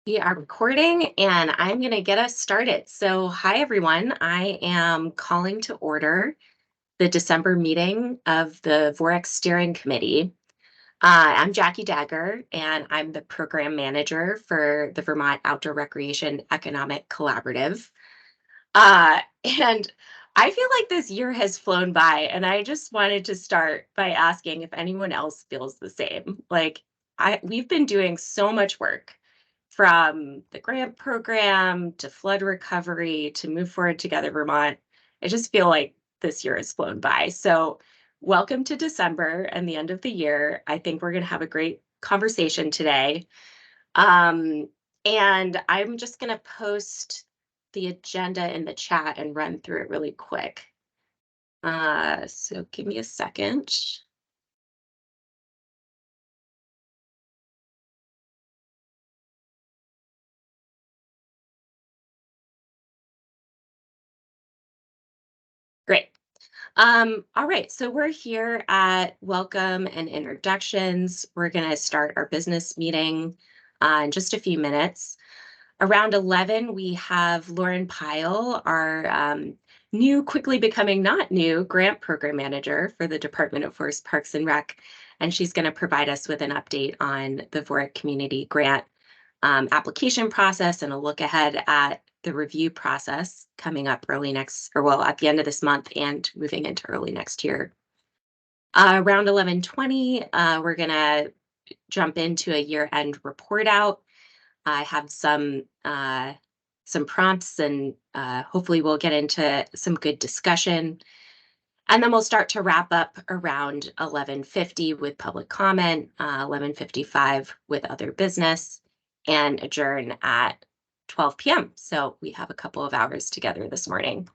We are recording and I'm going to get us started. So, hi everyone. I am calling to order the December meeting of the VOREC Steering Committee. I'm Jackie Dagger and I'm the program manager for the Vermont Outdoor Recreation Economic Collaborative. And I feel like this year has flown by, and I just wanted to start by asking if anyone else feels the same. We've been doing so much work from the grant program to flood recovery to Move Forward Together Vermont. I just feel like this year has flown by. So, welcome to December and the end of the year. I think we're going to have a great conversation today. Um, and I'm just going to post the agenda in the chat and run through it really quick. So give me a second. Great. All right, so we're here at welcome and introductions. We're going to start our business meeting in just a few minutes. Around 11, we have Lauren Pyle, our new, quickly becoming not new, grant program manager for the Department of Forest Parks and Rec, and she's going to provide us with an update on the VOREC Community Grant application process and a look ahead at the review process coming up at the end of this month and moving into early next year. Around 11:20, we're going to jump into a year-end report out. I have some prompts and hopefully we'll get into some good discussion. And then we'll start to wrap up around 11:50 with public comment, 11:55 with other business, and adjourn at 12 p.m. So we have a couple of hours together this morning.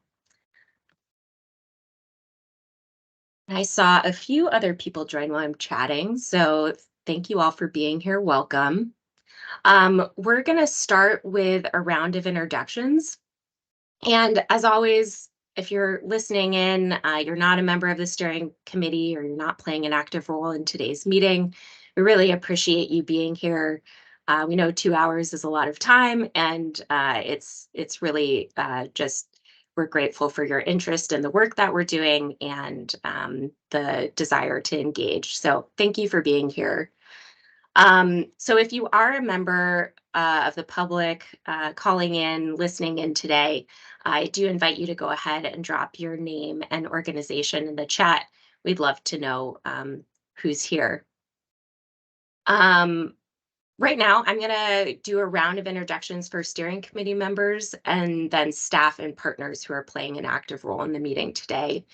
I saw a few other people join while I'm chatting, so thank you all for being here. Welcome. We're going to start with a round of introductions. And as always, if you're listening in, you're not a member of the steering committee or you're not playing an active role in today's meeting, we really appreciate you being here. We know 2 hours is a lot of time, and it's really just we're grateful for your interest in the work that we're doing and the desire to engage. So thank you for being here. So if you are a member of the public calling in, listening in today, I do invite you to go ahead and drop your name and organization in the chat. We'd love to know who's here. Right now, I'm going to do a round of introductions for steering committee members and then staff and partners who are playing an active role in the meeting today.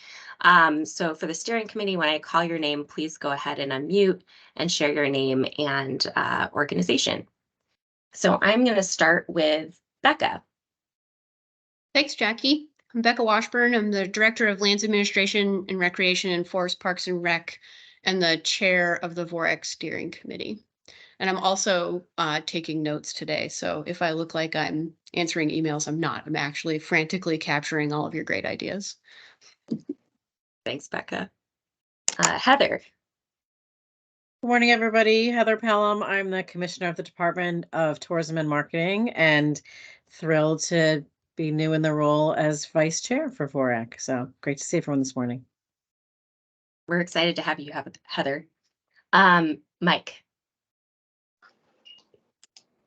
So for the steering committee, when I call your name, please go ahead and unmute and share your name and organization. So I'm going to start with Becca. Thanks, Jackie. I'm Becca Washburn. I'm the Director of Lands Administration and Recreation and Forest Parks and Rec and the Chair of the VOREC Steering Committee. And I'm also taking notes today. So if I look like I'm answering emails, I'm not. I'm actually frantically capturing all of your great ideas. Thanks, Becca. Heather. Good morning, everybody. Heather Pelham. I'm the Commissioner of the Department of Tourism and Marketing and thrilled to be new in the role as Vice Chair for VOREC. So great to see everyone this morning. We're excited to have you, Heather. Mike.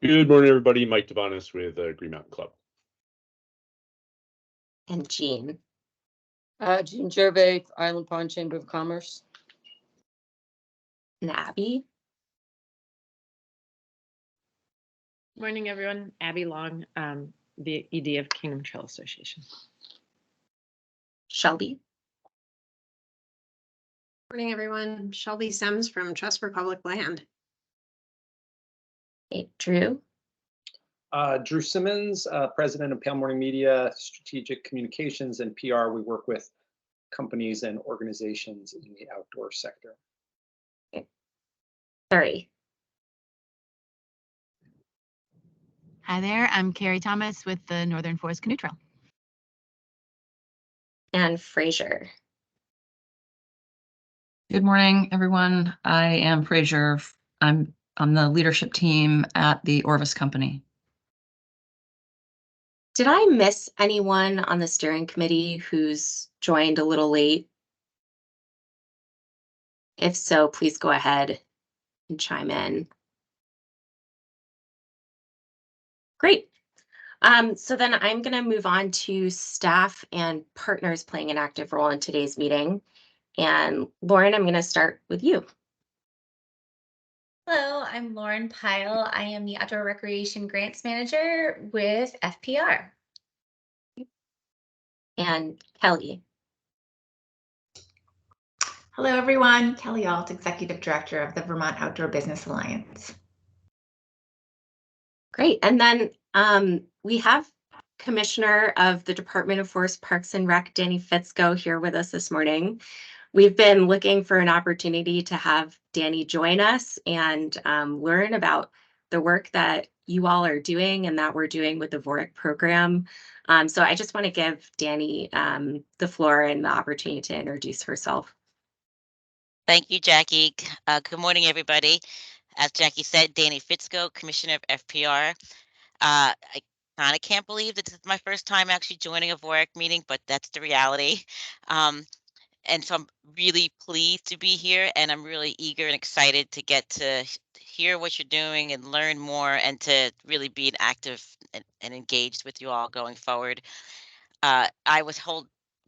Good morning, everybody. Mike Davanis with Green Mountain Club. And Jean. Jean Gervais, Island Pond Chamber of Commerce. And Abby. Morning, everyone. Abby Long, the ED of Kingdom Trail Association. Shelby. Morning, everyone. Shelby Sims from Trust for Public Land. Hey, Drew. Drew Simmons, President of Pale Morning Media, Strategic Communications and PR. We work with companies and organizations in the outdoor sector. Okay. Sorry. Hi there, I'm Carrie Thomas with the Northern Forest Canoe Trail. And Fraser. Good morning, everyone. I am Fraser. I'm on the leadership team at the Orvis Company. Did I miss anyone on the steering committee who's joined a little late? If so, please go ahead and chime in. Great. So then I'm going to move on to staff and partners playing an active role in today's meeting. And Lauren, I'm going to start with you. Hello, I'm Lauren Pyle. I am the Outdoor Recreation Grants Manager with FPR. And Kelly. Hello, everyone. Kelly Alt, Executive Director of the Vermont Outdoor Business Alliance. Great. And then we have Commissioner of the Department of Forest Parks and Rec, Danny Fitzko, here with us this morning. We've been looking for an opportunity to have Danny join us and learn about the work that you all are doing and that we're doing with the VOREC program. So I just want to give Danny the floor and the opportunity to introduce herself. Thank you, Jackie. Good morning, everybody. As Jackie said, Danny Fitzko, Commissioner of FPR. I kind of can't believe that this is my first time actually joining a VOREC meeting, but that's the reality. And so I'm really pleased to be here, and I'm really eager and excited to get to hear what you're doing and learn more and to really be an active and engaged with you all going forward. I was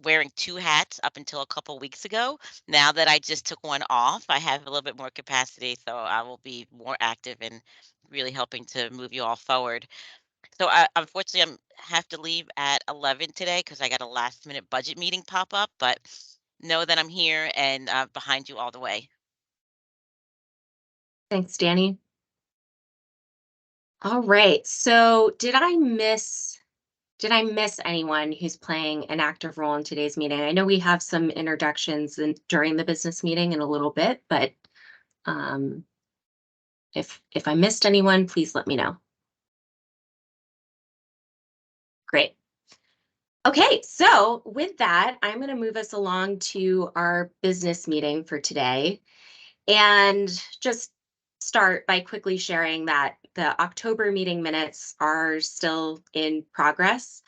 wearing two hats up until a couple weeks ago. Now that I just took one off, I have a little bit more capacity, so I will be more active and really helping to move you all forward. So unfortunately, I have to leave at 11 today because I got a last minute budget meeting pop up, but know that I'm here and behind you all the way. Thanks, Danny. All right. So did I miss anyone who's playing an active role in today's meeting? I know we have some introductions during the business meeting in a little bit, but if I missed anyone, please let me know. Great. Okay, so with that, I'm going to move us along to our business meeting for today and just start by quickly sharing that the October meeting minutes are still in progress,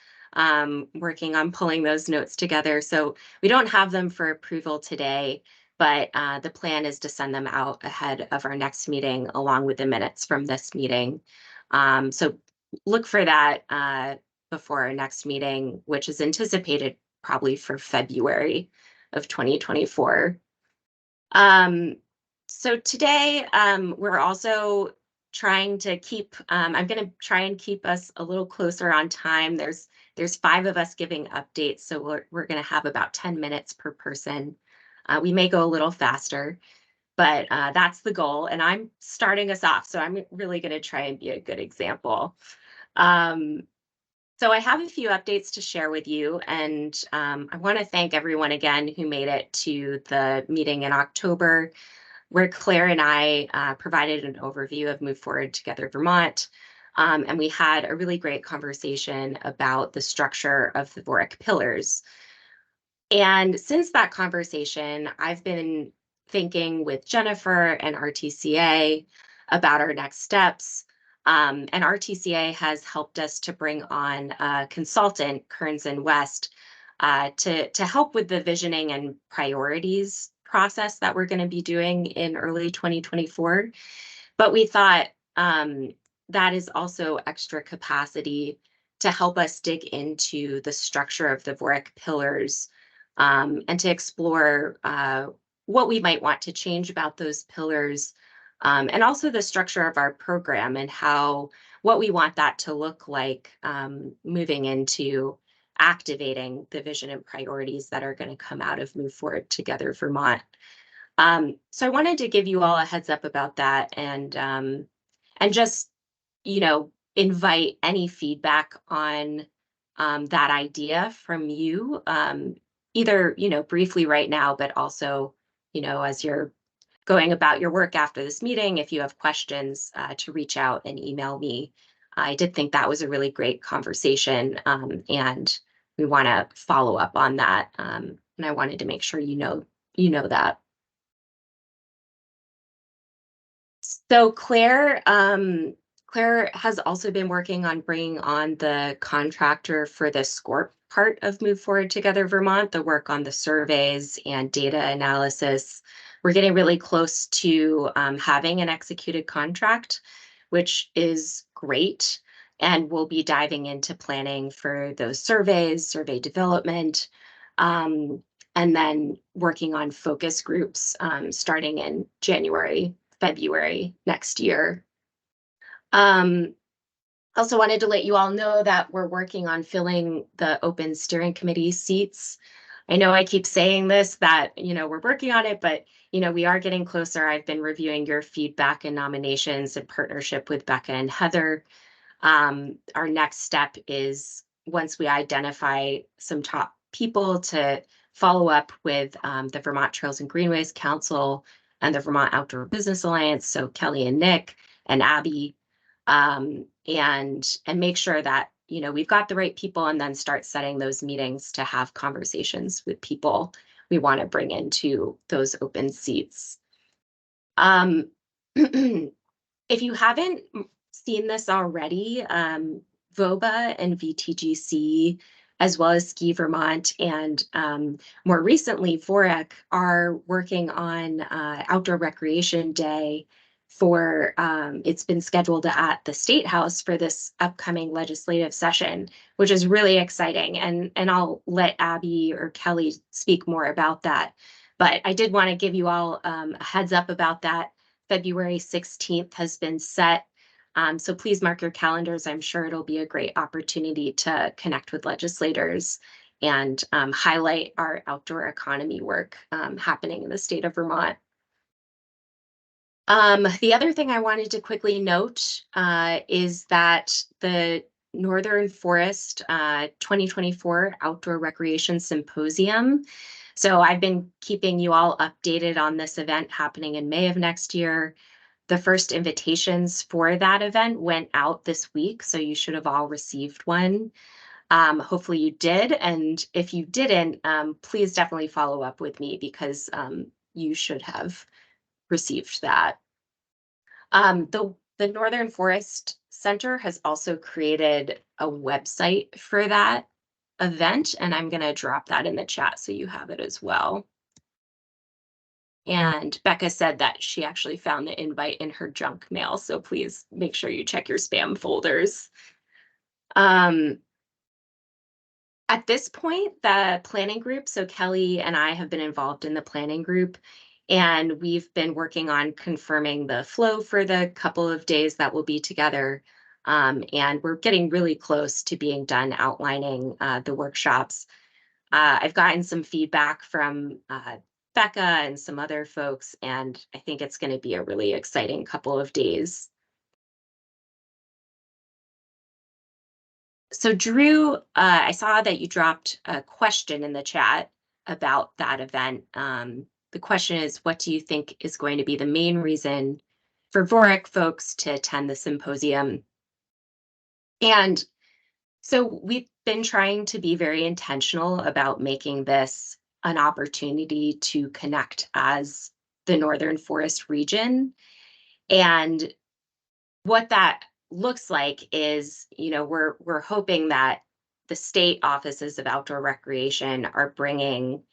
working on pulling those notes together. So we don't have them for approval today, but the plan is to send them out ahead of our next meeting along with the minutes from this meeting. So look for that before our next meeting, which is anticipated probably for February of 2024. So today, we're also trying to keep, I'm going to try and keep us a little closer on time. There's 5 of us giving updates, so we're going to have about 10 minutes per person. We may go a little faster, but that's the goal. And I'm starting us off, so I'm really going to try and be a good example. So I have a few updates to share with you, and I want to thank everyone again who made it to the meeting in October, where Claire and I provided an overview of Move Forward Together Vermont, and we had a really great conversation about the structure of the VOREC pillars. And since that conversation, I've been thinking with Jennifer and RTCA about our next steps. And RTCA has helped us to bring on a consultant, Kearns and West, to help with the visioning and priorities process that we're going to be doing in early 2024. But we thought that is also extra capacity to help us dig into the structure of the VOREC pillars and to explore what we might want to change about those pillars, and also the structure of our program and what we want that to look like moving into activating the vision and priorities that are going to come out of Move Forward Together Vermont. So I wanted to give you all a heads up about that and just, invite any feedback on that idea from you, either, briefly right now, but also, as you're going about your work after this meeting, if you have questions, to reach out and email me. I did think that was a really great conversation, and we want to follow up on that. And I wanted to make sure you know that. So Claire Claire has also been working on bringing on the contractor for the SCORP part of Move Forward Together Vermont, the work on the surveys and data analysis. We're getting really close to having an executed contract, which is great. And we'll be diving into planning for those surveys, survey development, and then working on focus groups starting in January, February next year. Also wanted to let you all know that we're working on filling the open steering committee seats. I know I keep saying this, that, we're working on it, but, we are getting closer. I've been reviewing your feedback and nominations in partnership with Becca and Heather. Our next step is, once we identify some top people, to follow up with the Vermont Trails and Greenways Council and the Vermont Outdoor Business Alliance, so Kelly and Nick and Abby, and make sure that we've got the right people, and then start setting those meetings to have conversations with people we want to bring into those open seats. If you haven't seen this already, VOBA and VTGC, as well as Ski Vermont, and more recently VOREC, are working on Outdoor Recreation Day for, it's been scheduled at the State House for this upcoming legislative session, which is really exciting. And I'll let Abby or Kelly speak more about that. But I did want to give you all a heads up about that. February 16th has been set. So please mark your calendars. I'm sure it'll be a great opportunity to connect with legislators and highlight our outdoor economy work happening in the state of Vermont. The other thing I wanted to quickly note is that the Northern Forest 2024 Outdoor Recreation Symposium. So I've been keeping you all updated on this event happening in May of next year. The first invitations for that event went out this week, so you should have all received one. Hopefully you did, and if you didn't, please definitely follow up with me, because you should have received that. The Northern Forest Center has also created a website for that event, and I'm going to drop that in the chat so you have it as well. And Becca said that she actually found the invite in her junk mail, so please make sure you check your spam folders. At this point, the planning group, so Kelly and I have been involved in the planning group, and we've been working on confirming the flow for the couple of days that we'll be together. And we're getting really close to being done outlining the workshops. I've gotten some feedback from Becca and some other folks, and I think it's going to be a really exciting couple of days. So Drew, I saw that you dropped a question in the chat about that event. The question is, what do you think is going to be the main reason for VOREC folks to attend the symposium? And so we've been trying to be very intentional about making this an opportunity to connect as the Northern Forest region. And what that looks like is, we're hoping that the state offices of outdoor recreation are bringing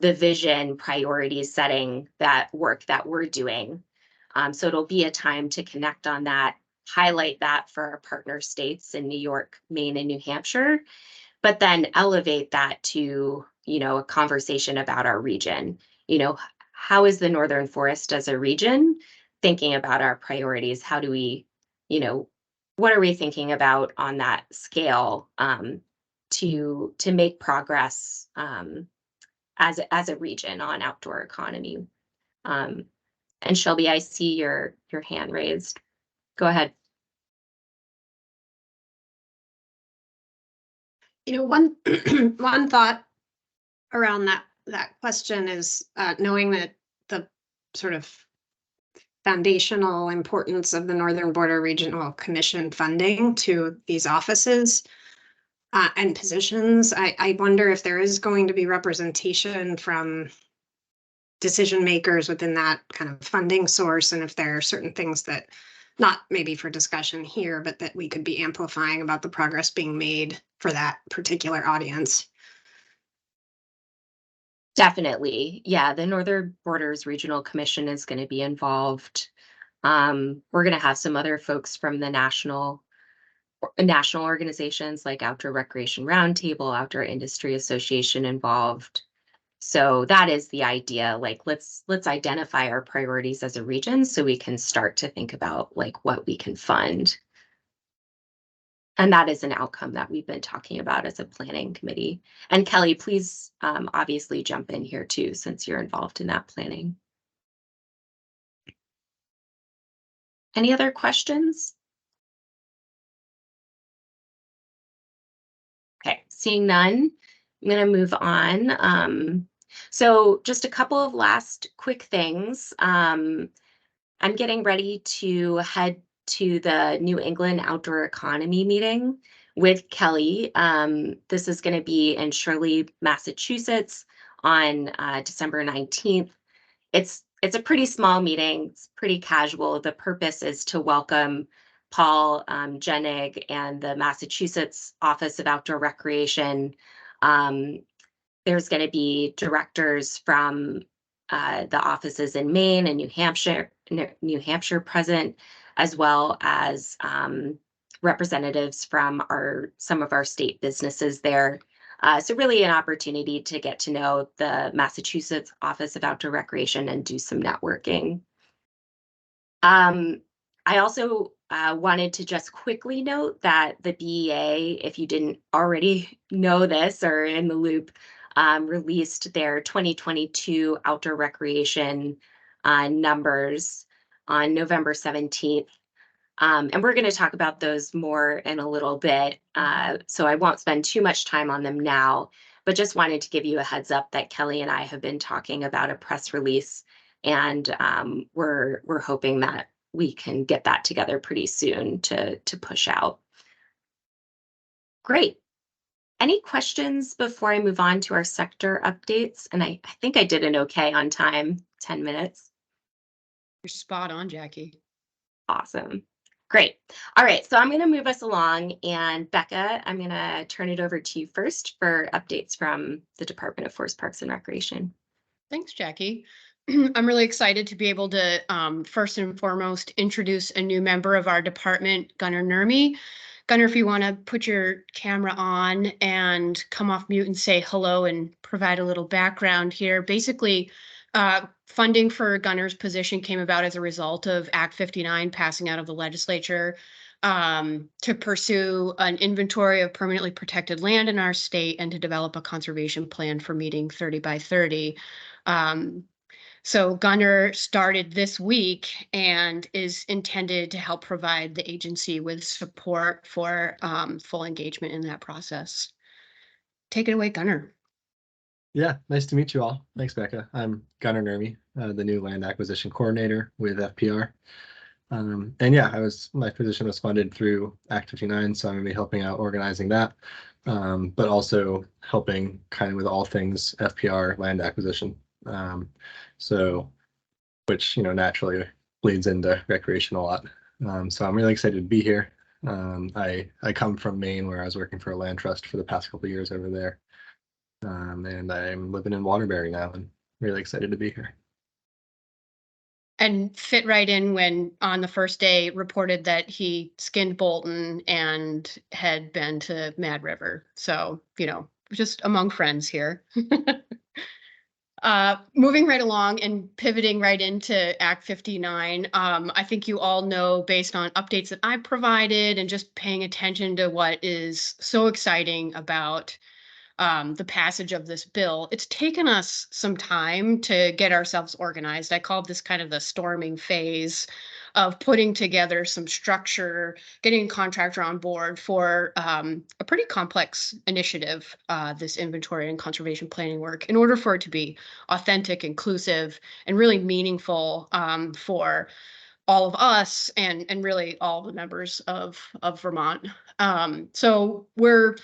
the vision, priorities setting, that work that we're doing. So it'll be a time to connect on that, highlight that for our partner states in New York, Maine, and New Hampshire, but then elevate that to, a conversation about our region. How is the Northern Forest as a region thinking about our priorities? How do we, what are we thinking about on that scale to make progress as a region on outdoor economy? And Shelby, I see your hand raised. Go ahead. One one thought around that question is knowing that the sort of foundational importance of the Northern Border Regional Commission funding to these offices and positions. I wonder if there is going to be representation from decision makers within that kind of funding source, and if there are certain things that not maybe for discussion here, but that we could be amplifying about the progress being made for that particular audience. Definitely. Yeah, the Northern Borders Regional Commission is going to be involved. We're going to have some other folks from the national organizations like Outdoor Recreation Roundtable, Outdoor Industry Association involved. So that is the idea. Like, let's identify our priorities as a region so we can start to think about like what we can fund. And that is an outcome that we've been talking about as a planning committee. And Kelly, please obviously jump in here too, since you're involved in that planning. Any other questions? Okay, seeing none, I'm going to move on. So just a couple of last quick things. I'm getting ready to head to the New England Outdoor Economy meeting with Kelly. This is going to be in Shirley, Massachusetts on December 19th. It's a pretty small meeting. It's pretty casual. The purpose is to welcome Paul Jenig and the Massachusetts Office of Outdoor Recreation. There's going to be directors from the offices in Maine and New Hampshire present, as well as representatives from some of our state businesses there. So really an opportunity to get to know the Massachusetts Office of Outdoor Recreation and do some networking. I also wanted to just quickly note that the BEA, if you didn't already know this or in the loop, released their 2022 outdoor recreation numbers on November 17th. And we're going to talk about those more in a little bit, so I won't spend too much time on them now, but just wanted to give you a heads up that Kelly and I have been talking about a press release, and we're hoping that we can get that together pretty soon to push out. Great. Any questions before I move on to our sector updates? And I think I did an okay on time, 10 minutes. You're spot on, Jackie. Awesome. Great. All right, so I'm going to move us along, and Becca, I'm going to turn it over to you first for updates from the Department of Forest Parks and Recreation. Thanks, Jackie. I'm really excited to be able to first and foremost introduce a new member of our department, Gunnar Nurmi. Gunnar, if you want to put your camera on and come off mute and say hello and provide a little background here. Basically, funding for Gunnar's position came about as a result of Act 59 passing out of the legislature to pursue an inventory of permanently protected land in our state and to develop a conservation plan for meeting 30 by 30. So Gunnar started this week and is intended to help provide the agency with support for full engagement in that process. Take it away, Gunnar. Yeah, nice to meet you all. Thanks, Becca. I'm Gunnar Nurmi, the new land acquisition coordinator with FPR. And yeah, my position was funded through Act 59, so I'm gonna be helping out organizing that, but also helping kind of with all things FPR land acquisition. So, which, naturally bleeds into recreation a lot. So I'm really excited to be here. I come from Maine, where I was working for a land trust for the past couple of years over there. And I'm living in Waterbury now and really excited to be here. And fit right in when on the first day reported that he skinned Bolton and had been to Mad River. So, just among friends here. Moving right along and pivoting right into Act 59, I think you all know, based on updates that I've provided and just paying attention to what is so exciting about the passage of this bill, it's taken us some time to get ourselves organized. I called this kind of the storming phase of putting together some structure, getting a contractor on board for a pretty complex initiative, this inventory and conservation planning work, in order for it to be authentic, inclusive, and really meaningful for all of us and really all the members of Vermont. So we're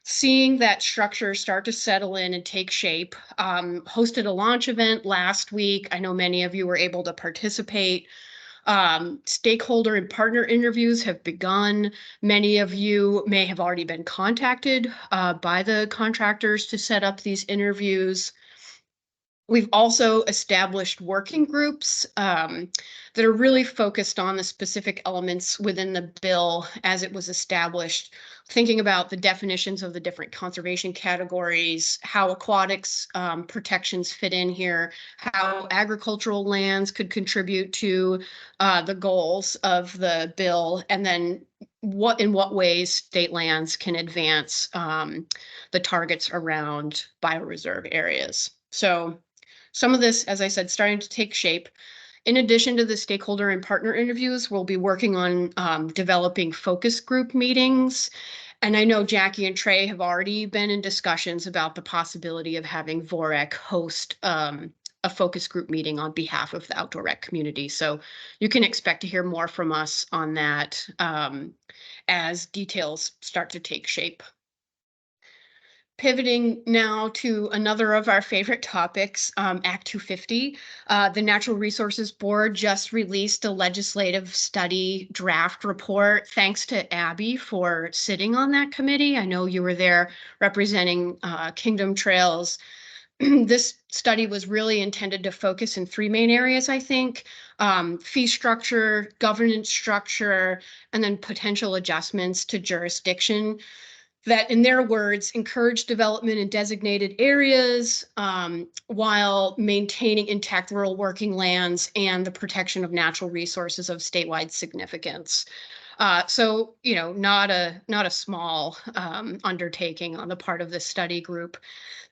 seeing that structure start to settle in and take shape. Hosted a launch event last week. I know many of you were able to participate. Stakeholder and partner interviews have begun. Many of you may have already been contacted by the contractors to set up these interviews. We've also established working groups that are really focused on the specific elements within the bill as it was established, thinking about the definitions of the different conservation categories, how aquatics protections fit in here, how agricultural lands could contribute to the goals of the bill, and then in what ways state lands can advance the targets around bioreserve areas. So some of this, as I said, starting to take shape. In addition to the stakeholder and partner interviews, we'll be working on developing focus group meetings. And I know Jackie and Trey have already been in discussions about the possibility of having VOREC host a focus group meeting on behalf of the outdoor rec community. So you can expect to hear more from us on that as details start to take shape. Pivoting now to another of our favorite topics, Act 250. The Natural Resources Board just released a legislative study draft report. Thanks to Abby for sitting on that committee. I know you were there representing Kingdom Trails. This study was really intended to focus in three main areas, I think: fee structure, governance structure, and then potential adjustments to jurisdiction that, in their words, encourage development in designated areas while maintaining intact rural working lands and the protection of natural resources of statewide significance. So, you know, not a small undertaking on the part of this study group.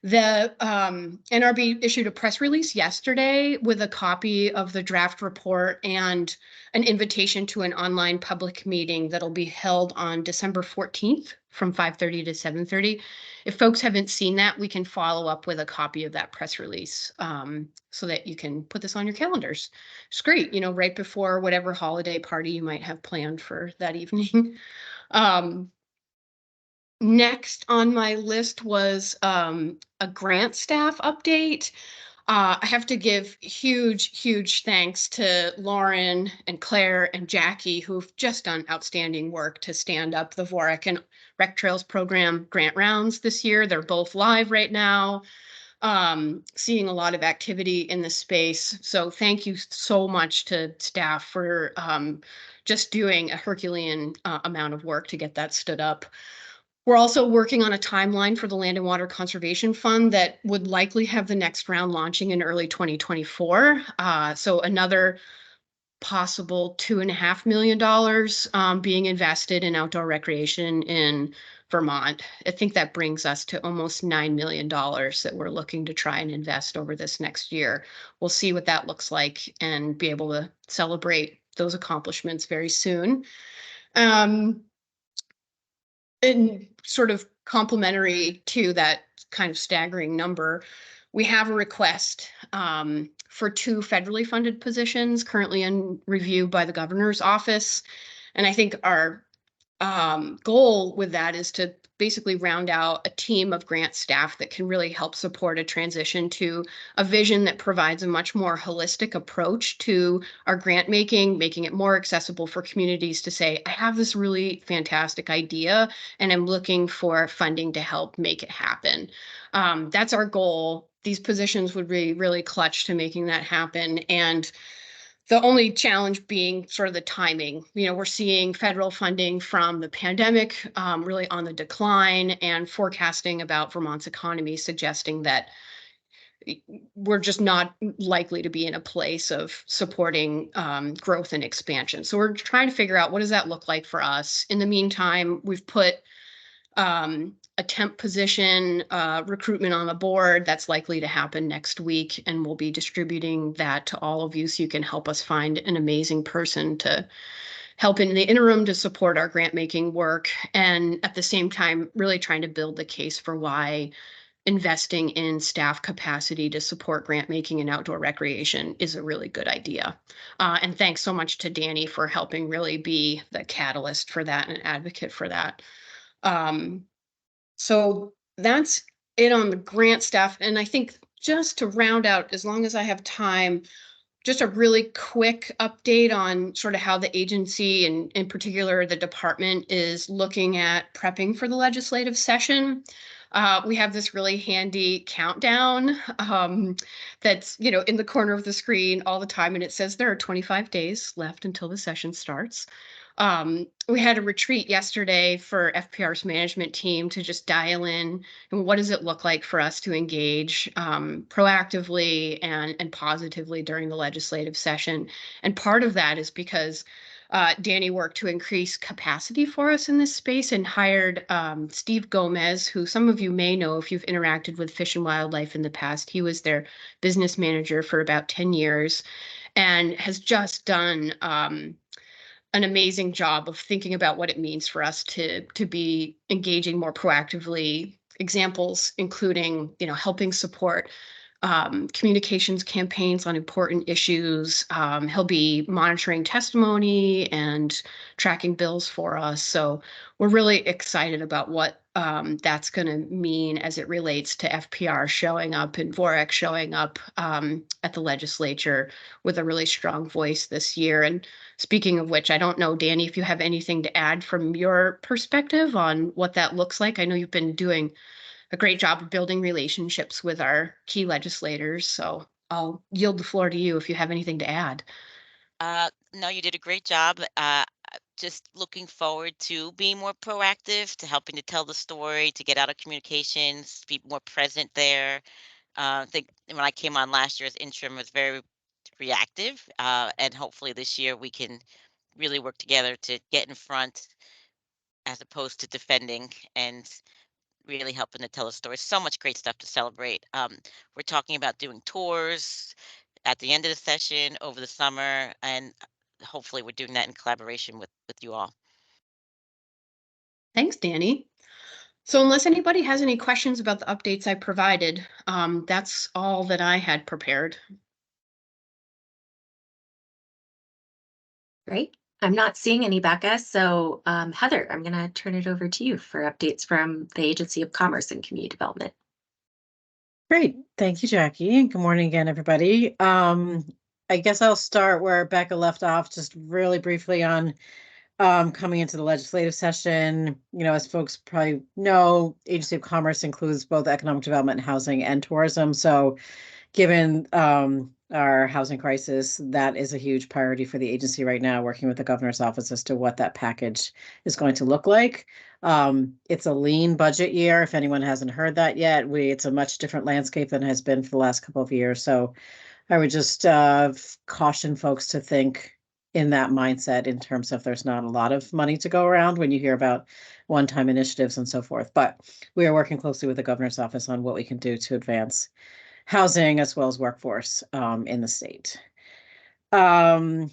The NRB issued a press release yesterday with a copy of the draft report and an invitation to an online public meeting that'll be held on December 14th from 5:30 to 7:30. If folks haven't seen that, we can follow up with a copy of that press release so that you can put this on your calendars. It's great, you know, right before whatever holiday party you might have planned for that evening. Next on my list was a grant staff update. I have to give huge thanks to Lauren and Claire and Jackie, who've just done outstanding work to stand up the VOREC and Rec Trails program grant rounds this year. They're both live right now, seeing a lot of activity in the space. So thank you so much to staff for just doing a Herculean amount of work to get that stood up. We're also working on a timeline for the Land and Water Conservation Fund that would likely have the next round launching in early 2024. So another possible $2.5 million being invested in outdoor recreation in Vermont. I think that brings us to almost $9 million that we're looking to try and invest over this next year. We'll see what that looks like and be able to celebrate those accomplishments very soon. And sort of complementary to that kind of staggering number, we have a request for 2 federally funded positions currently in review by the governor's office. And I think our goal with that is to basically round out a team of grant staff that can really help support a transition to a vision that provides a much more holistic approach to our grant making it more accessible for communities to say, I have this really fantastic idea and I'm looking for funding to help make it happen. That's our goal. These positions would be really clutch to making that happen. And the only challenge being sort of the timing. You know, we're seeing federal funding from the pandemic really on the decline, and forecasting about Vermont's economy suggesting that we're just not likely to be in a place of supporting growth and expansion. So we're trying to figure out, what does that look like for us? In the meantime, we've put a temp position recruitment on the board that's likely to happen next week, and we'll be distributing that to all of you so you can help us find an amazing person to help in the interim to support our grant making work, and at the same time really trying to build the case for why investing in staff capacity to support grant making and outdoor recreation is a really good idea. And thanks so much to Danny for helping really be the catalyst for that and advocate for that. So that's it on the grant staff. And I think just to round out, as long as I have time, just a really quick update on sort of how the agency and in particular the department is looking at prepping for the legislative session. We have this really handy countdown that's, in the corner of the screen all the time, and it says there are 25 days left until the session starts. We had a retreat yesterday for FPR's management team to just dial in and what does it look like for us to engage proactively and positively during the legislative session. And part of that is because Danny worked to increase capacity for us in this space and hired Steve Gomez, who some of you may know if you've interacted with Fish and Wildlife in the past. He was their business manager for about 10 years and has just done an amazing job of thinking about what it means for us to be engaging more proactively. Examples including, helping support communications campaigns on important issues. He'll be monitoring testimony and tracking bills for us. So we're really excited about what that's going to mean as it relates to FPR showing up and VOREC showing up at the legislature with a really strong voice this year. And speaking of which, I don't know, Danny, if you have anything to add from your perspective on what that looks like. I know you've been doing a great job of building relationships with our key legislators. So I'll yield the floor to you if you have anything to add. No, you did a great job. Just looking forward to being more proactive, to helping to tell the story, to get out of communications, be more present there. I think when I came on last year as interim, was very reactive, and hopefully this year we can really work together to get in front as opposed to defending and really helping to tell a story. So much great stuff to celebrate. We're talking about doing tours at the end of the session over the summer, and hopefully we're doing that in collaboration with you all. Thanks, Danny. So unless anybody has any questions about the updates I provided, that's all that I had prepared. Great. I'm not seeing any, Becca. So Heather, I'm going to turn it over to you for updates from the Agency of Commerce and Community Development. Great. Thank you, Jackie. And good morning again, everybody. I guess I'll start where Becca left off, just really briefly on coming into the legislative session. As folks probably know, Agency of Commerce includes both economic development, housing, and tourism. So given our housing crisis, that is a huge priority for the agency right now, working with the governor's office as to what that package is going to look like. It's a lean budget year. If anyone hasn't heard that yet, it's a much different landscape than it has been for the last couple of years. So I would just caution folks to think in that mindset in terms of there's not a lot of money to go around when you hear about one-time initiatives and so forth. But we are working closely with the governor's office on what we can do to advance housing as well as workforce in the state. I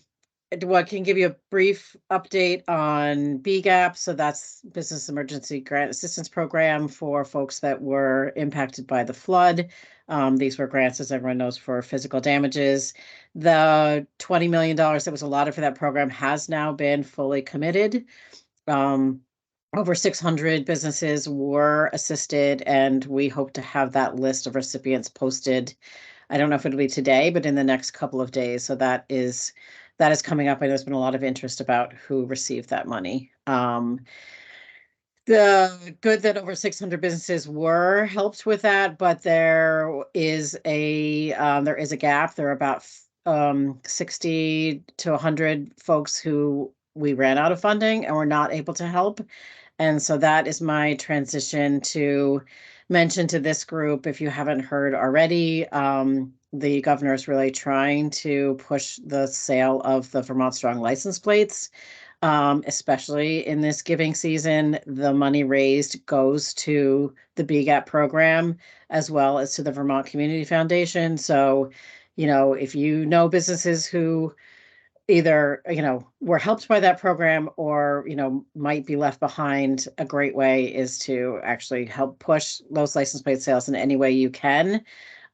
can give you a brief update on BGAP. So that's Business Emergency Grant Assistance Program for folks that were impacted by the flood. These were grants, as everyone knows, for physical damages. The $20 million that was allotted for that program has now been fully committed. Over 600 businesses were assisted, and we hope to have that list of recipients posted. I don't know if it'll be today, but in the next couple of days. So that is coming up. And there's been a lot of interest about who received that money. The good that over 600 businesses were helped with that, but there is a gap. There are about 60 to 100 folks who we ran out of funding and were not able to help. And so that is my transition to mention to this group, if you haven't heard already, the governor is really trying to push the sale of the Vermont Strong license plates, especially in this giving season. The money raised goes to the BGAP program as well as to the Vermont Community Foundation. So, if you know businesses who either, were helped by that program or, might be left behind, a great way is to actually help push those license plate sales in any way you can.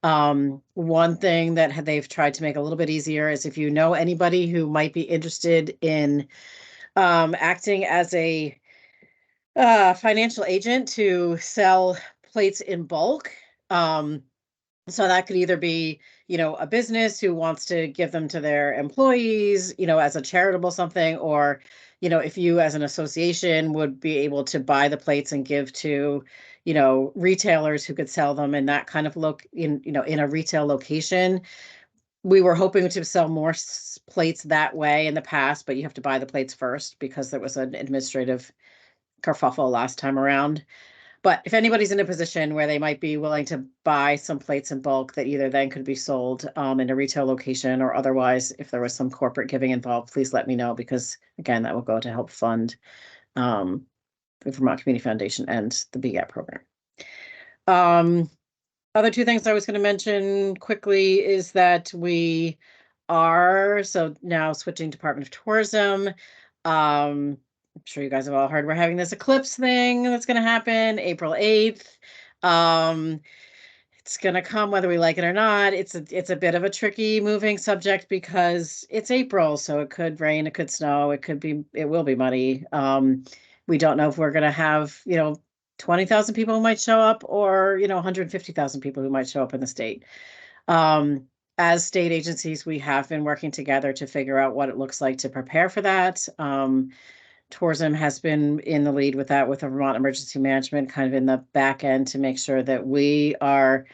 One thing that they've tried to make a little bit easier is if you know anybody who might be interested in acting as a financial agent to sell plates in bulk, So that could either be, a business who wants to give them to their employees, as a charitable something, or, if you as an association would be able to buy the plates and give to, retailers who could sell them in that kind of in a retail location. We were hoping to sell more plates that way in the past, but you have to buy the plates first because there was an administrative kerfuffle last time around. But if anybody's in a position where they might be willing to buy some plates in bulk that either then could be sold in a retail location or otherwise, if there was some corporate giving involved, please let me know, because again, that will go to help fund the Vermont Community Foundation and the BGAP program. Other two things I was going to mention quickly is that we are now switching Department of Tourism. I'm sure you guys have all heard we're having this eclipse thing that's going to happen April 8th. It's going to come whether we like it or not. It's a bit of a tricky moving subject because it's April, so it could rain, it could snow, it will be muddy. We don't know if we're going to have, 20,000 people who might show up, or 150,000 people who might show up in the state. As state agencies, we have been working together to figure out what it looks like to prepare for that. Tourism has been in the lead with that, with the Vermont Emergency Management kind of in the back end, to make sure that we are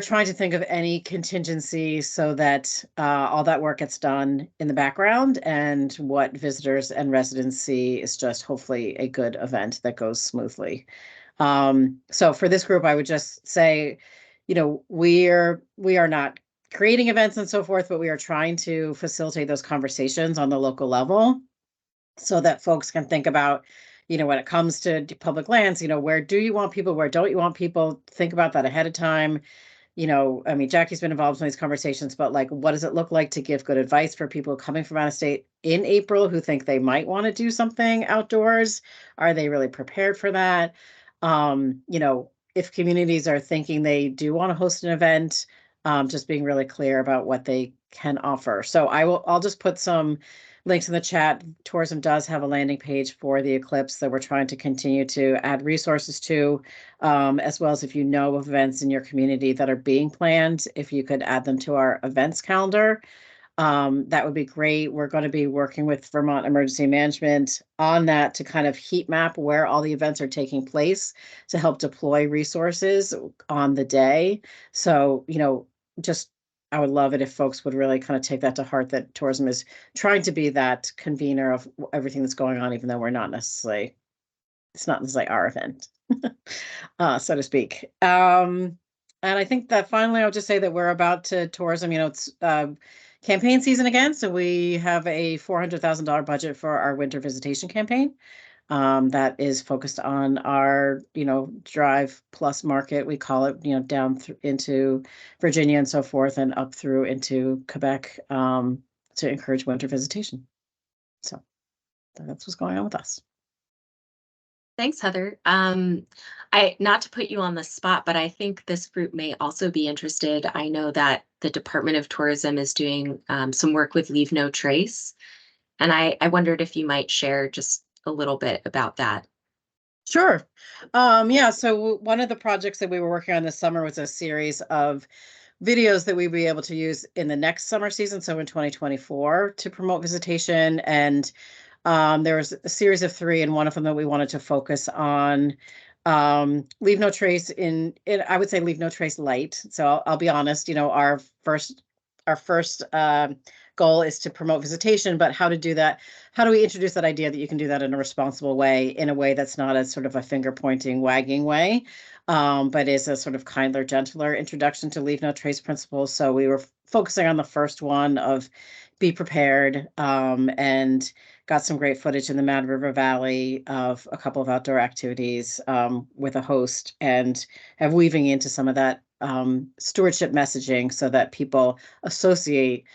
trying to think of any contingency so that all that work gets done in the background, and what visitors and residents see is just hopefully a good event that goes smoothly. So for this group, I would just say, we are not creating events and so forth, but we are trying to facilitate those conversations on the local level so that folks can think about, when it comes to public lands, where do you want people, where don't you want people? Think about that ahead of time. Jackie's been involved in these conversations, but like, what does it look like to give good advice for people coming from out of state in April who think they might want to do something outdoors? Are they really prepared for that? If communities are thinking they do want to host an event, just being really clear about what they can offer. So I'll just put some links in the chat. Tourism does have a landing page for the eclipse that we're trying to continue to add resources to, as well as if you know of events in your community that are being planned, if you could add them to our events calendar, that would be great. We're going to be working with Vermont Emergency Management on that to kind of heat map where all the events are taking place to help deploy resources on the day. So, I would love it if folks would really kind of take that to heart, that tourism is trying to be that convener of everything that's going on, even though it's not necessarily our event, so to speak. And I think that finally, I'll just say that we're about to tourism, it's campaign season again. So we have a $400,000 budget for our winter visitation campaign. That is focused on our, drive plus market, we call it, down into Virginia and so forth, and up through into Quebec, to encourage winter visitation. So that's what's going on with us. Thanks, Heather. Not to put you on the spot, but I think this group may also be interested. I know that the Department of Tourism is doing some work with Leave No Trace, and I wondered if you might share just a little bit about that. Sure. So one of the projects that we were working on this summer was a series of videos that we'd be able to use in the next summer season, so in 2024, to promote visitation. And there was a series of 3, and one of them that we wanted to focus on Leave No Trace I would say Leave No Trace light. So I'll be honest, our first goal is to promote visitation, but how to do that? How do we introduce that idea that you can do that in a responsible way, in a way that's not a sort of a finger pointing, wagging way, but is a sort of kinder, gentler introduction to Leave No Trace principles. So we were focusing on the first one of be prepared, and got some great footage in the Mad River Valley of a couple of outdoor activities with a host, and have weaving into some of that stewardship messaging so that people associate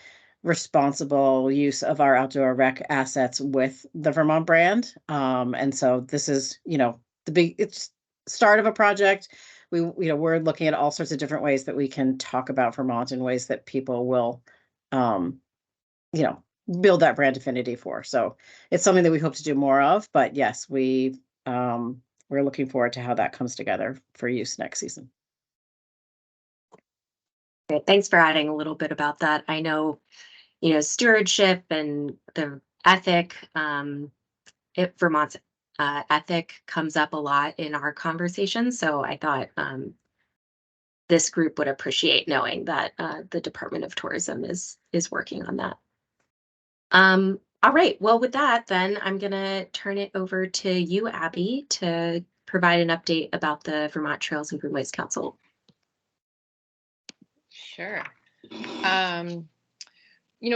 responsible use of our outdoor rec assets with the Vermont brand. And so this is, it's start of a project. We're looking at all sorts of different ways that we can talk about Vermont in ways that people will, build that brand affinity for. So it's something that we hope to do more of, but yes, we're looking forward to how that comes together for use next season. Great. Thanks for adding a little bit about that. I know, stewardship and the ethic, Vermont's ethic comes up a lot in our conversations. So I thought this group would appreciate knowing that the Department of Tourism is working on that. All right. Well, with that, then I'm going to turn it over to you, Abby, to provide an update about the Vermont Trails and Greenways Council. Sure.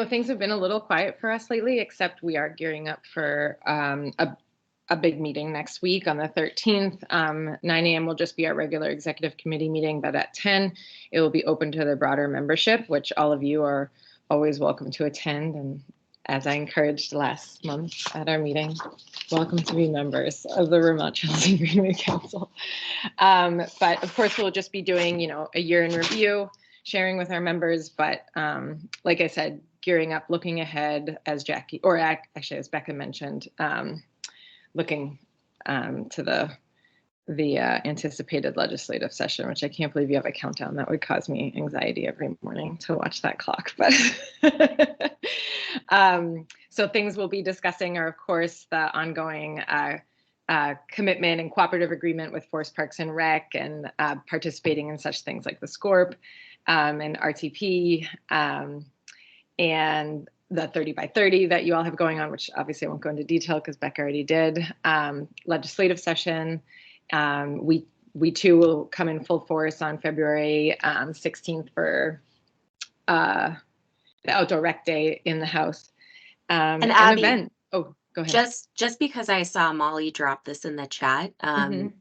Things have been a little quiet for us lately, except we are gearing up for a big meeting next week on the 13th. 9 a.m. will just be our regular executive committee meeting, but at 10, it will be open to the broader membership, which all of you are always welcome to attend. And as I encouraged last month at our meeting, welcome to be members of the Vermont Trails and Greenway Council. But of course, we'll just be doing, a year in review, sharing with our members. But like I said, gearing up, looking ahead, as Jackie, or actually as Becca mentioned, looking to the anticipated legislative session, which I can't believe you have a countdown. That would cause me anxiety every morning to watch that clock. But so things we'll be discussing are, of course, the ongoing commitment and cooperative agreement with Forest Parks and Rec, and participating in such things like the SCORP and RTP, and the 30 by 30 that you all have going on, which obviously I won't go into detail because Becca already did. Legislative session. We too will come in full force on February 16th for the Outdoor Rec Day in the House. And Abby, an event. Oh, go ahead. Just because I saw Molly drop this in the chat,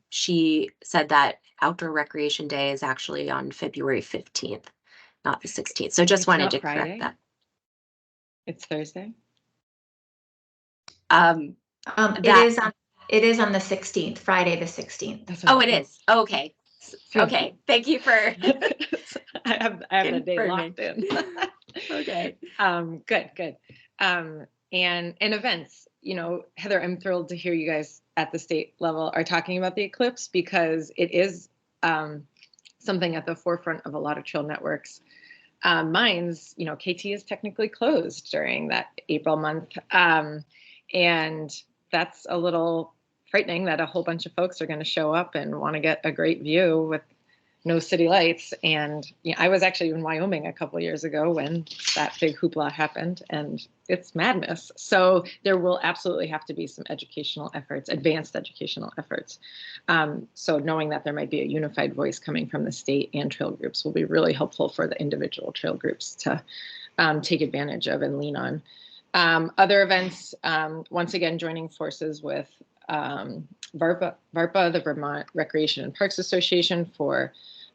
she said that Outdoor Recreation Day is actually on February 15th, not the 16th. So just wanted to correct that. It's Thursday. It is on the 16th, Friday the 16th. Oh, it is. Okay. Okay. Thank you for I have the day locked in. Okay. Good. And events, Heather, I'm thrilled to hear you guys at the state level are talking about the eclipse, because it is something at the forefront of a lot of trail networks. Mine's, KT is technically closed during that April month. And that's a little frightening that a whole bunch of folks are going to show up and want to get a great view with no city lights. And I was actually in Wyoming a couple of years ago when that big hoopla happened, and it's madness. So there will absolutely have to be some educational efforts, advanced educational efforts. So knowing that there might be a unified voice coming from the state and trail groups will be really helpful for the individual trail groups to take advantage of and lean on. Other events, once again, joining forces with VARPA, the Vermont Recreation and Parks Association, for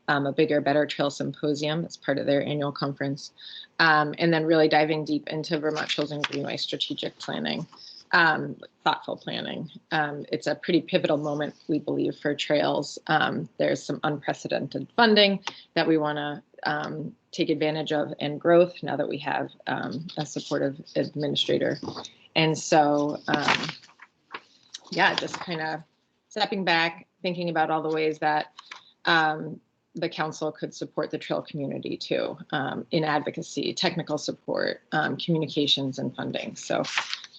a bigger, better trail symposium as part of their annual conference. And then really diving deep into Vermont Trails and Greenway strategic planning, thoughtful planning. It's a pretty pivotal moment, we believe, for trails. There's some unprecedented funding that we want to take advantage of, and growth now that we have a supportive administrator. And so, just kind of stepping back, thinking about all the ways that the council could support the trail community too, in advocacy, technical support, communications, and funding. So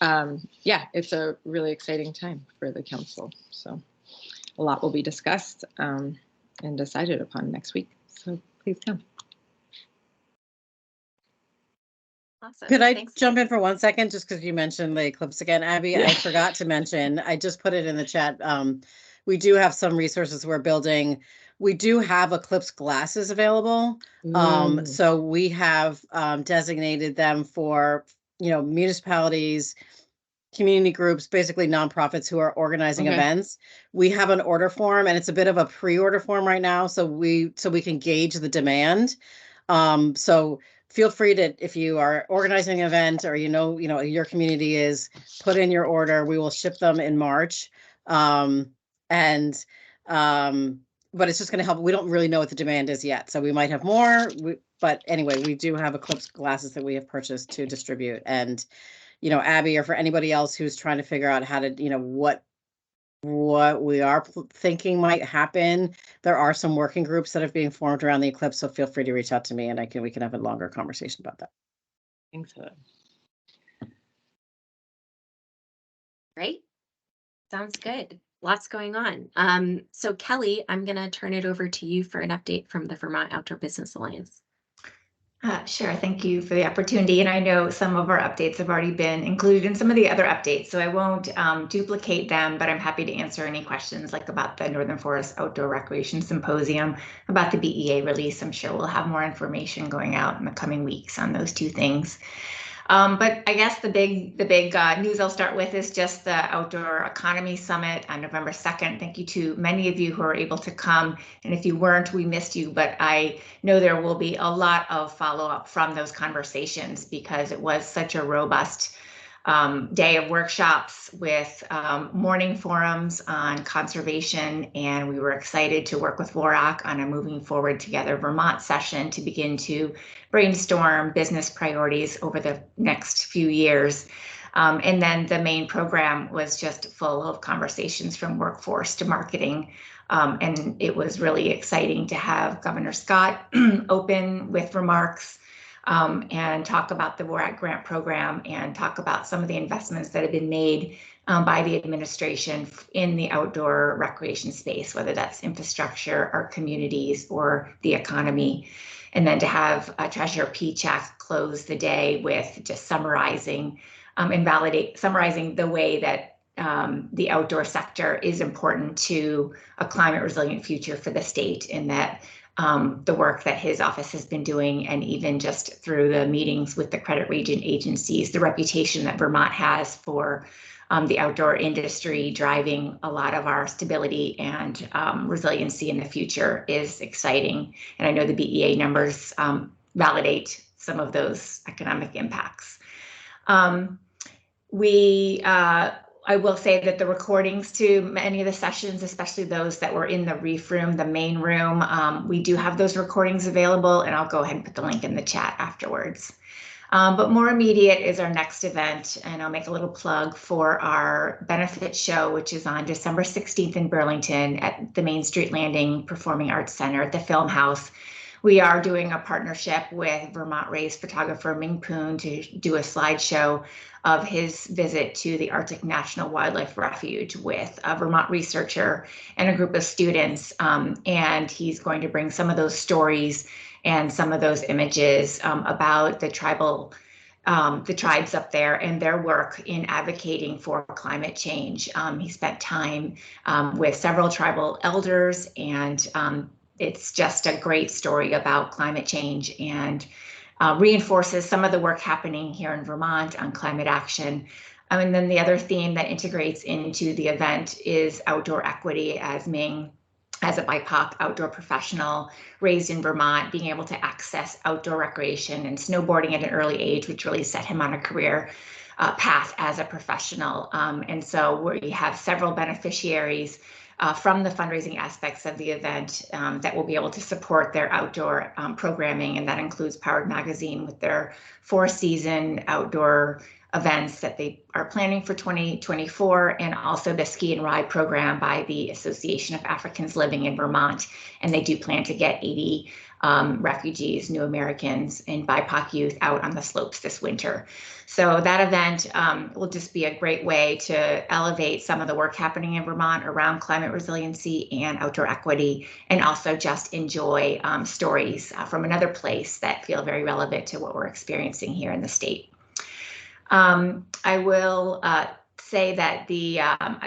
it's a really exciting time for the council. So a lot will be discussed and decided upon next week. So please come. Awesome. Could I jump in for 1 second, just because you mentioned the eclipse again, Abby? I forgot to mention, I just put it in the chat. We do have some resources we're building. We do have eclipse glasses available. So we have designated them for, municipalities, community groups, basically nonprofits who are organizing events. We have an order form, and it's a bit of a pre-order form right now, so we can gauge the demand. So feel free to, if you are organizing an event, or your community is, put in your order. We will ship them in March. But it's just going to help. We don't really know what the demand is yet, so we might have more. But anyway, we do have eclipse glasses that we have purchased to distribute. And Abby, or for anybody else who's trying to figure out how to, what what we are thinking might happen. There are some working groups that are being formed around the eclipse, so feel free to reach out to me and we can have a longer conversation about that. Thanks for that. Great. Sounds good. Lots going on. So Kelly, I'm going to turn it over to you for an update from the Vermont Outdoor Business Alliance. Sure. Thank you for the opportunity. And I know some of our updates have already been included in some of the other updates, so I won't duplicate them, but I'm happy to answer any questions like about the Northern Forest Outdoor Recreation Symposium, about the BEA release. I'm sure we'll have more information going out in the coming weeks on those two things. But I guess the big news I'll start with is just the Outdoor Economy Summit on November 2nd. Thank you to many of you who are able to come. And if you weren't, we missed you. But I know there will be a lot of follow-up from those conversations because it was such a robust day of workshops with morning forums on conservation, and we were excited to work with VOREC on a Moving Forward Together Vermont session to begin to brainstorm business priorities over the next few years. And then the main program was just full of conversations from workforce to marketing. And it was really exciting to have Governor Scott open with remarks and talk about the VOREC grant program and talk about some of the investments that have been made by the administration in the outdoor recreation space, whether that's infrastructure, our communities, or the economy. And then to have Treasurer Pichak close the day with just summarizing summarizing the way that the outdoor sector is important to a climate resilient future for the state, and that the work that his office has been doing, and even just through the meetings with the credit region agencies, the reputation that Vermont has for the outdoor industry driving a lot of our stability and resiliency in the future is exciting. And I know the BEA numbers validate some of those economic impacts. I will say that the recordings to many of the sessions, especially those that were in the reef room, the main room, we do have those recordings available, and I'll go ahead and put the link in the chat afterwards. But more immediate is our next event, and I'll make a little plug for our benefit show, which is on December 16th in Burlington at the Main Street Landing Performing Arts Center at the Film House. We are doing a partnership with Vermont-raised photographer Ming Poon to do a slideshow of his visit to the Arctic National Wildlife Refuge with a Vermont researcher and a group of students. And he's going to bring some of those stories and some of those images about the tribes up there and their work in advocating for climate change. He spent time with several tribal elders, and it's just a great story about climate change and reinforces some of the work happening here in Vermont on climate action. And then the other theme that integrates into the event is outdoor equity, as Ming, as a BIPOC outdoor professional raised in Vermont, being able to access outdoor recreation and snowboarding at an early age, which really set him on a career path as a professional. And so we have several beneficiaries from the fundraising aspects of the event that will be able to support their outdoor programming. And that includes Powered Magazine with their 4-season outdoor events that they are planning for 2024, and also the Ski and Ride program by the Association of Africans Living in Vermont. And they do plan to get 80 refugees, new Americans, and BIPOC youth out on the slopes this winter. So that event will just be a great way to elevate some of the work happening in Vermont around climate resiliency and outdoor equity, and also just enjoy stories from another place that feel very relevant to what we're experiencing here in the state. I will say that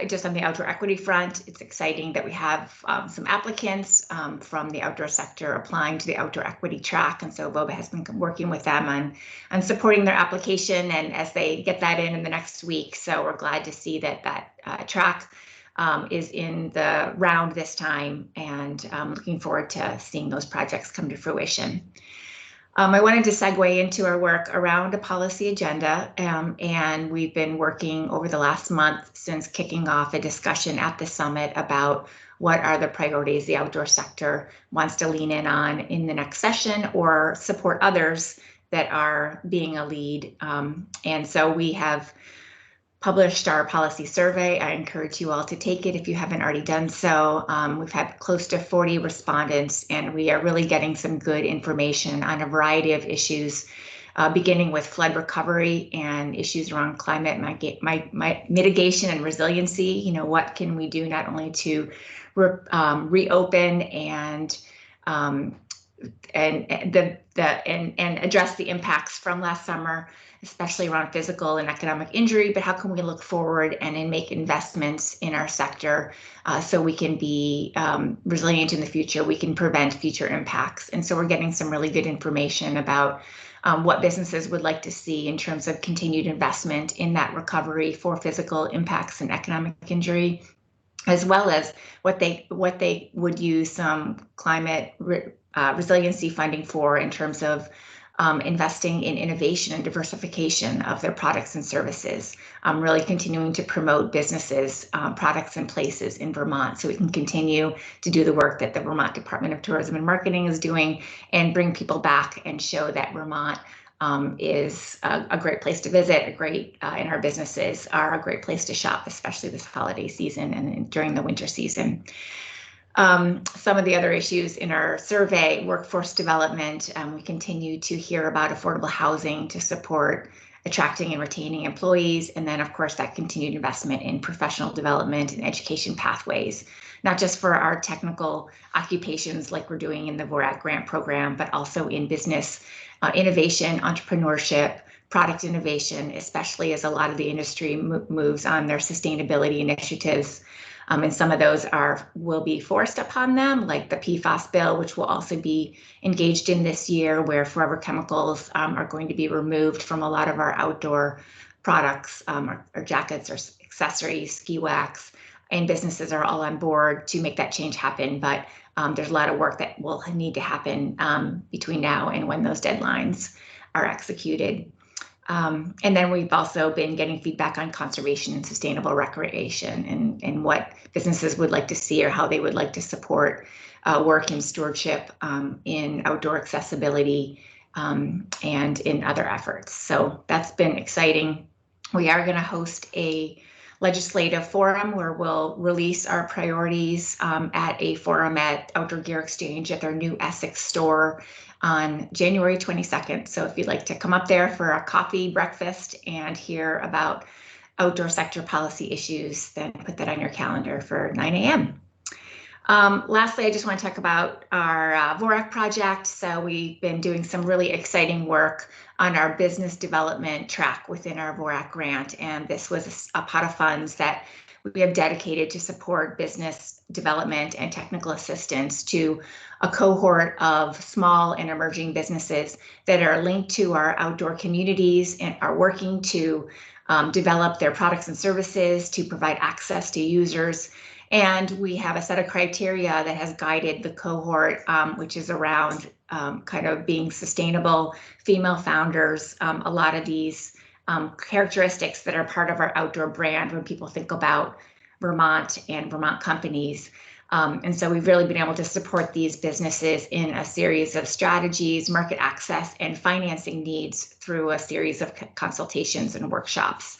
just on the outdoor equity front, it's exciting that we have some applicants from the outdoor sector applying to the outdoor equity track. And so VOBA has been working with them on supporting their application, and as they get that in the next week. So we're glad to see that track is in the round this time, and looking forward to seeing those projects come to fruition. I wanted to segue into our work around a policy agenda, and we've been working over the last month since kicking off a discussion at the summit about what are the priorities the outdoor sector wants to lean in on in the next session, or support others that are being a lead. And so we have published our policy survey. I encourage you all to take it if you haven't already done so. We've had close to 40 respondents, and we are really getting some good information on a variety of issues, beginning with flood recovery and issues around climate mitigation and resiliency. You know, what can we do not only to reopen and address the impacts from last summer, especially around physical and economic injury, but how can we look forward and make investments in our sector so we can be resilient in the future, we can prevent future impacts. And so we're getting some really good information about what businesses would like to see in terms of continued investment in that recovery for physical impacts and economic injury, as well as what they would use some climate resiliency funding for in terms of investing in innovation and diversification of their products and services, really continuing to promote businesses, products and places in Vermont so we can continue to do the work that the Vermont Department of Tourism and Marketing is doing and bring people back and show that Vermont is a great place to visit, and our businesses are a great place to shop, especially this holiday season and during the winter season. Some of the other issues in our survey: workforce development. We continue to hear about affordable housing to support attracting and retaining employees. And then, of course, that continued investment in professional development and education pathways, not just for our technical occupations like we're doing in the VOREC grant program, but also in business innovation, entrepreneurship, product innovation, especially as a lot of the industry moves on their sustainability initiatives. And some of those will be forced upon them, like the PFAS bill, which will also be engaged in this year, where forever chemicals are going to be removed from a lot of our outdoor products, our jackets or accessories, ski wax, and businesses are all on board to make that change happen. But there's a lot of work that will need to happen between now and when those deadlines are executed. And then we've also been getting feedback on conservation and sustainable recreation and what businesses would like to see or how they would like to support work and stewardship in outdoor accessibility and in other efforts. So that's been exciting. We are going to host a legislative forum where we'll release our priorities at a forum at Outdoor Gear Exchange at their new Essex store on January 22nd. So if you'd like to come up there for a coffee, breakfast, and hear about outdoor sector policy issues, then put that on your calendar for 9 a.m. Lastly, I just want to talk about our VOREC project. So we've been doing some really exciting work on our business development track within our VOREC grant. And this was a pot of funds that we have dedicated to support business development and technical assistance to a cohort of small and emerging businesses that are linked to our outdoor communities and are working to develop their products and services to provide access to users. And we have a set of criteria that has guided the cohort, which is around kind of being sustainable, female founders, a lot of these characteristics that are part of our outdoor brand when people think about Vermont and Vermont companies. And so we've really been able to support these businesses in a series of strategies, market access, and financing needs through a series of consultations and workshops.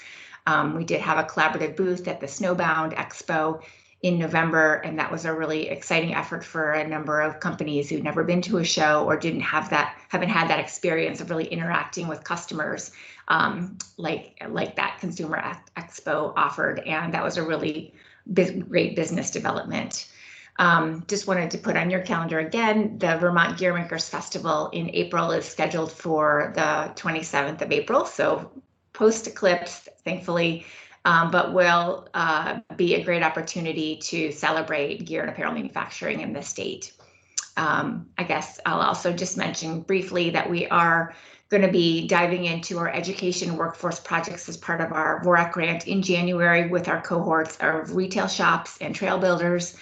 We did have a collaborative booth at the Snowbound Expo in November, and that was a really exciting effort for a number of companies who've never been to a show or haven't had that experience of really interacting with customers like that Consumer Expo offered. And that was a really great business development. Just wanted to put on your calendar again, the Vermont Gear Makers Festival in April is scheduled for the 27th of April. So post-eclipse, thankfully, but will be a great opportunity to celebrate gear and apparel manufacturing in the state. I guess I'll also just mention briefly that we are going to be diving into our education workforce projects as part of our VOREC grant in January with our cohorts of retail shops and trail builders.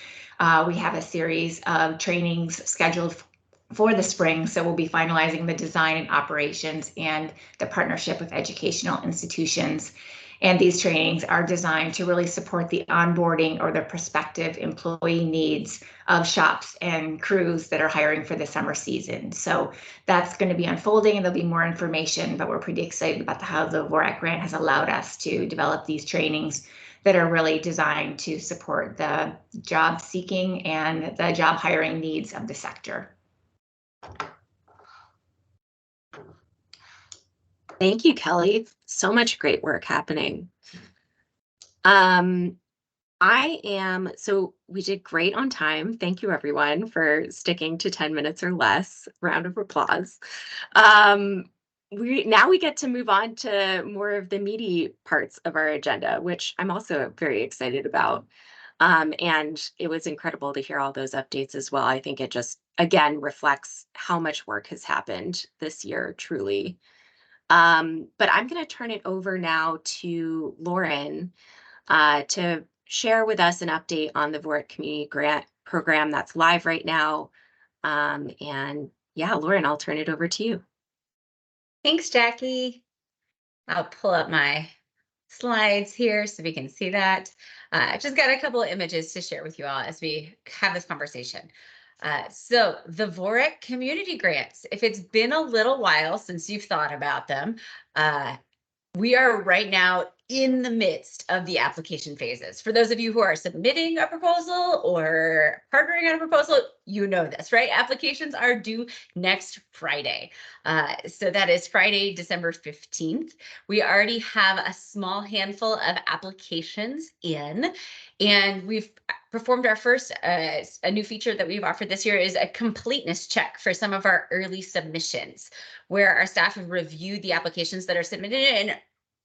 We have a series of trainings scheduled for the spring, so we'll be finalizing the design and operations and the partnership with educational institutions. And these trainings are designed to really support the onboarding or the prospective employee needs of shops and crews that are hiring for the summer season. So that's going to be unfolding and there'll be more information, but we're pretty excited about how the VOREC grant has allowed us to develop these trainings that are really designed to support the job seeking and the job hiring needs of the sector. Thank you, Kelly. So much great work happening. So we did great on time. Thank you everyone for sticking to 10 minutes or less. Round of applause. Now we get to move on to more of the meaty parts of our agenda, which I'm also very excited about. And it was incredible to hear all those updates as well. I think it just, again, reflects how much work has happened this year, truly. But I'm going to turn it over now to Lauren to share with us an update on the VOREC Community Grant Program that's live right now. And yeah, Lauren, I'll turn it over to you. Thanks, Jackie. I'll pull up my slides here so we can see that. I've just got a couple of images to share with you all as we have this conversation. So the VOREC community grants, if it's been a little while since you've thought about them, we are right now in the midst of the application phases. For those of you who are submitting a proposal or partnering on a proposal, you know this, right? Applications are due next Friday. So that is Friday, December 15th. We already have a small handful of applications in, and we've performed our first, a new feature that we've offered this year is a completeness check for some of our early submissions, where our staff have reviewed the applications that are submitted, and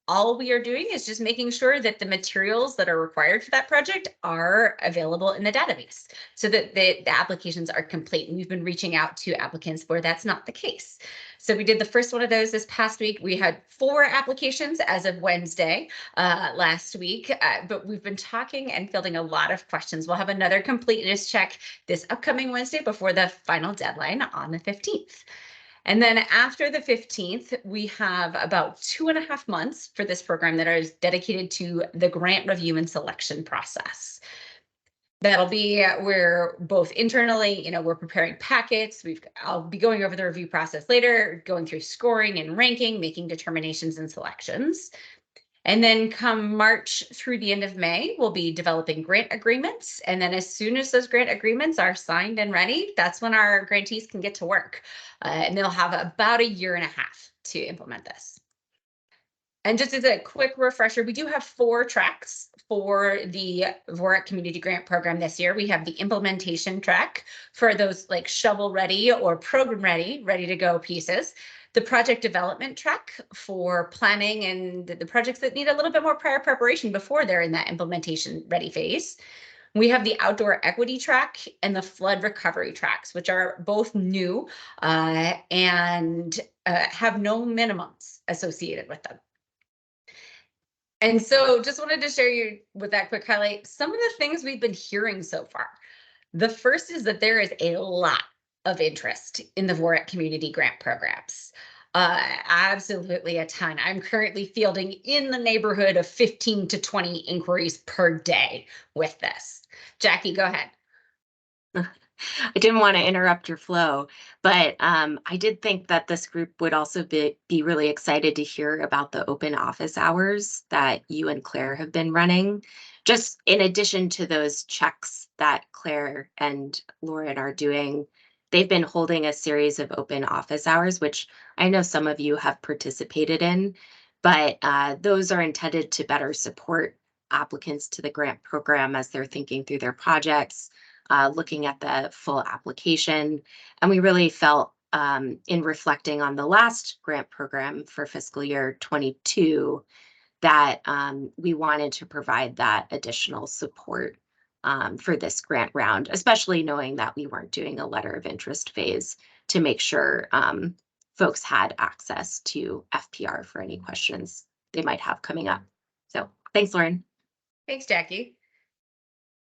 all we are doing is just making sure that the materials that are required for that project are available in the database so that the applications are complete. And we've been reaching out to applicants where that's not the case. So we did the first one of those this past week. We had 4 applications as of Wednesday last week, but we've been talking and fielding a lot of questions. We'll have another completeness check this upcoming Wednesday before the final deadline on the 15th. And then after the 15th, we have about 2.5 months for this program that is dedicated to the grant review and selection process. That'll be where both internally, we're preparing packets. I'll be going over the review process later, going through scoring and ranking, making determinations and selections. And then come March through the end of May, we'll be developing grant agreements. And then as soon as those grant agreements are signed and ready, that's when our grantees can get to work. And they'll have about 1.5 years to implement this. And just as a quick refresher, we do have 4 tracks for the VOREC Community Grant Program this year. We have the implementation track for those like shovel ready or program ready to go pieces. The project development track for planning and the projects that need a little bit more prior preparation before they're in that implementation ready phase. We have the outdoor equity track and the flood recovery tracks, which are both new and have no minimums associated with them. And so just wanted to share you with that quick highlight some of the things we've been hearing so far. The first is that there is a lot of interest in the VOREC community grant programs. Absolutely a ton. I'm currently fielding in the neighborhood of 15 to 20 inquiries per day with this. Jackie, go ahead. I didn't want to interrupt your flow, but I did think that this group would also be really excited to hear about the open office hours that you and Claire have been running. Just in addition to those checks that Claire and Lauren are doing, they've been holding a series of open office hours, which I know some of you have participated in, but those are intended to better support applicants to the grant program as they're thinking through their projects, looking at the full application. And we really felt in reflecting on the last grant program for fiscal year 22 that we wanted to provide that additional support for this grant round, especially knowing that we weren't doing a letter of interest phase, to make sure folks had access to FPR for any questions they might have coming up. So thanks, Lauren. Thanks, Jackie.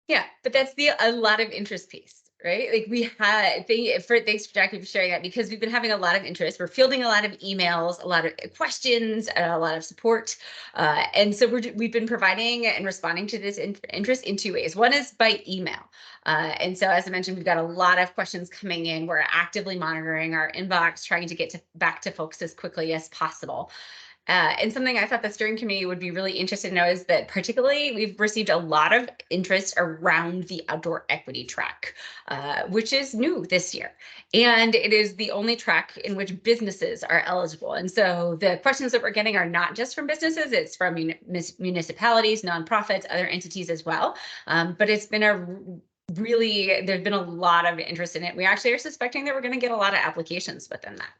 Yeah, but that's a lot of interest piece, right? Like we had, thanks Jackie for sharing that, because we've been having a lot of interest. We're fielding a lot of emails, a lot of questions, a lot of support. And so we've been providing and responding to this interest in 2 ways. One is by email. And so, as I mentioned, we've got a lot of questions coming in. We're actively monitoring our inbox, trying to get back to folks as quickly as possible. And something I thought the steering committee would be really interested to know is that particularly we've received a lot of interest around the outdoor equity track, which is new this year. And it is the only track in which businesses are eligible. And so the questions that we're getting are not just from businesses, it's from municipalities, nonprofits, other entities as well. But it's been there's been a lot of interest in it. We actually are suspecting that we're going to get a lot of applications within that.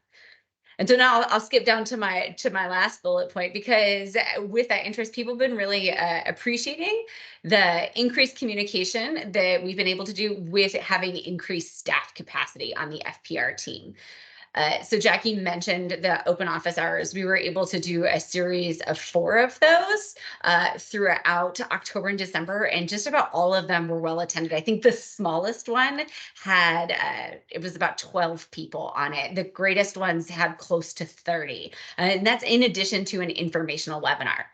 And so now I'll skip down to my last bullet point, because with that interest, people have been really appreciating the increased communication that we've been able to do with having increased staff capacity on the FPR team. So Jackie mentioned the open office hours. We were able to do a series of 4 of those throughout October and December, and just about all of them were well attended. I think the smallest one had, it was about 12 people on it. The greatest ones had close to 30. And that's in addition to an informational webinar.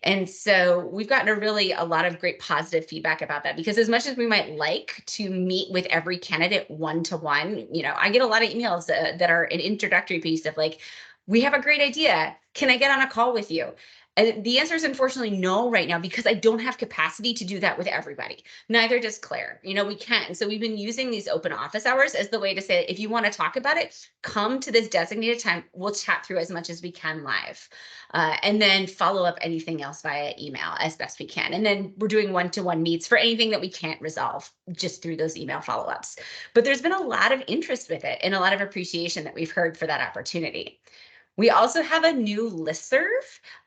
And so we've gotten a lot of great positive feedback about that, because as much as we might like to meet with every candidate one-to-one, I get a lot of emails that are an introductory piece of like, we have a great idea. Can I get on a call with you? And the answer is unfortunately no right now, because I don't have capacity to do that with everybody. Neither does Claire. We can't. And so we've been using these open office hours as the way to say, if you want to talk about it, come to this designated time. We'll chat through as much as we can live. And then follow up anything else via email as best we can. And then we're doing one-to-one meets for anything that we can't resolve just through those email follow-ups. But there's been a lot of interest with it and a lot of appreciation that we've heard for that opportunity. We also have a new listserv.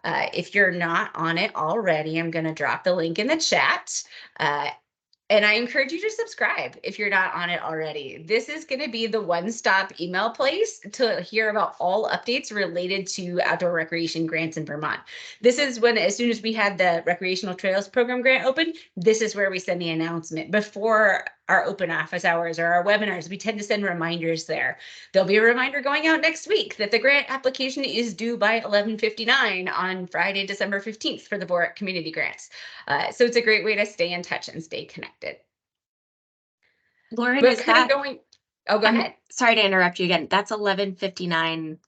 If you're not on it already, I'm going to drop the link in the chat. And I encourage you to subscribe if you're not on it already. This is going to be the one-stop email place to hear about all updates related to outdoor recreation grants in Vermont. This is when, as soon as we had the Recreational Trails Program grant open, this is where we send the announcement. Before our open office hours or our webinars, we tend to send reminders there. There'll be a reminder going out next week that the grant application is due by 11:59 on Friday, December 15th for the VOREC community grants. So it's a great way to stay in touch and stay connected. Lauren, But is kind that of going, oh, go ahead. Sorry to interrupt you again. That's 11:59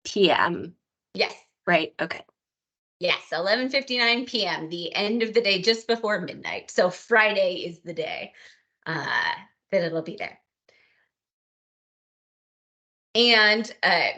p.m. Yes. Right. Okay. Yes, 11:59 p.m., the end of the day, just before midnight. So Friday is the day that it'll be there. And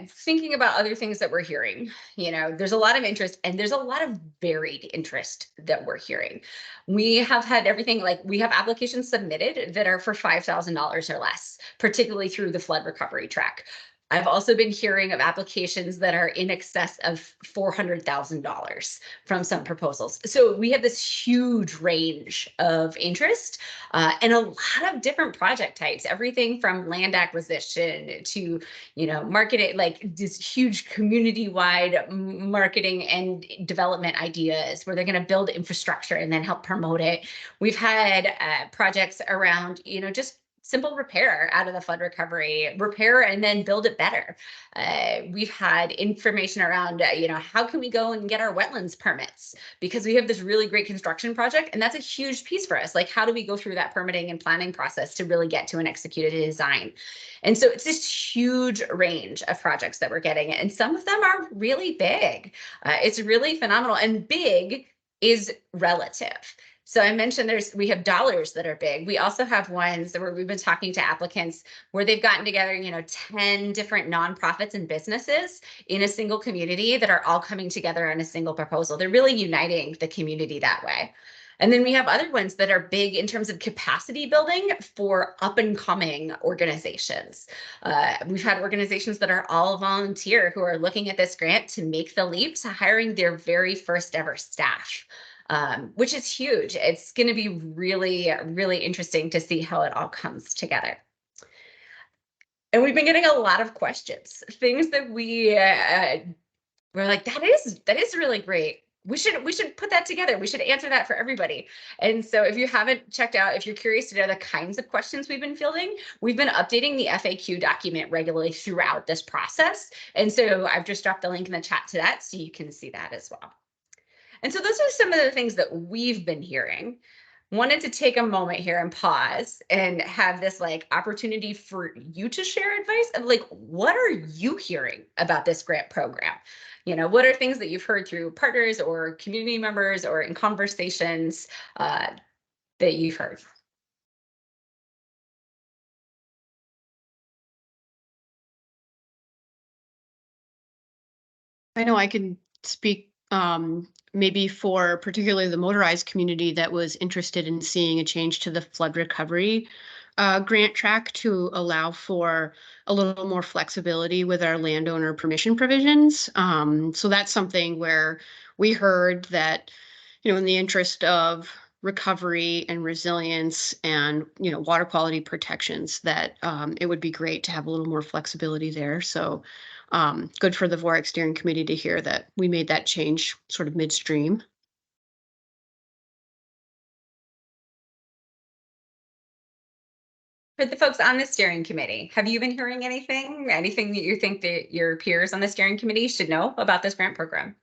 thinking about other things that we're hearing, there's a lot of interest, and there's a lot of varied interest that we're hearing. We have had everything, like we have applications submitted that are for $5,000 or less, particularly through the flood recovery track. I've also been hearing of applications that are in excess of $400,000 from some proposals. So we have this huge range of interest and a lot of different project types, everything from land acquisition to, marketing, like this huge community-wide marketing and development ideas where they're going to build infrastructure and then help promote it. We've had projects around, just simple repair out of the flood recovery, repair and then build it better. We've had information around, how can we go and get our wetlands permits? Because we have this really great construction project, and that's a huge piece for us. Like, how do we go through that permitting and planning process to really get to an executed design? And so it's this huge range of projects that we're getting, and some of them are really big. It's really phenomenal, and big is relative. So I mentioned we have dollars that are big. We also have ones where we've been talking to applicants where they've gotten together, 10 different nonprofits and businesses in a single community that are all coming together on a single proposal. They're really uniting the community that way. And then we have other ones that are big in terms of capacity building for up and coming organizations. We've had organizations that are all volunteer who are looking at this grant to make the leap to hiring their very first ever staff. Which is huge. It's going to be really, really interesting to see how it all comes together. And we've been getting a lot of questions, things that we're like, that is really great. we should put that together. We should answer that for everybody. And so if you haven't checked out, if you're curious to know the kinds of questions we've been fielding, we've been updating the FAQ document regularly throughout this process. And so I've just dropped the link in the chat to that so you can see that as well. And so those are some of the things that we've been hearing. Wanted to take a moment here and pause and have this like opportunity for you to share advice of like, what are you hearing about this grant program? You know, what are things that you've heard through partners or community members or in conversations that you've heard? I know I can speak maybe for particularly the motorized community that was interested in seeing a change to the flood recovery grant track to allow for a little more flexibility with our landowner permission provisions. So that's something where we heard that, you know, in the interest of recovery and resilience and, you know, water quality protections, that it would be great to have a little more flexibility there. So good for the VOREC steering committee to hear that we made that change sort of midstream. For the folks on the steering committee, have you been hearing anything that you think that your peers on the steering committee should know about this grant program?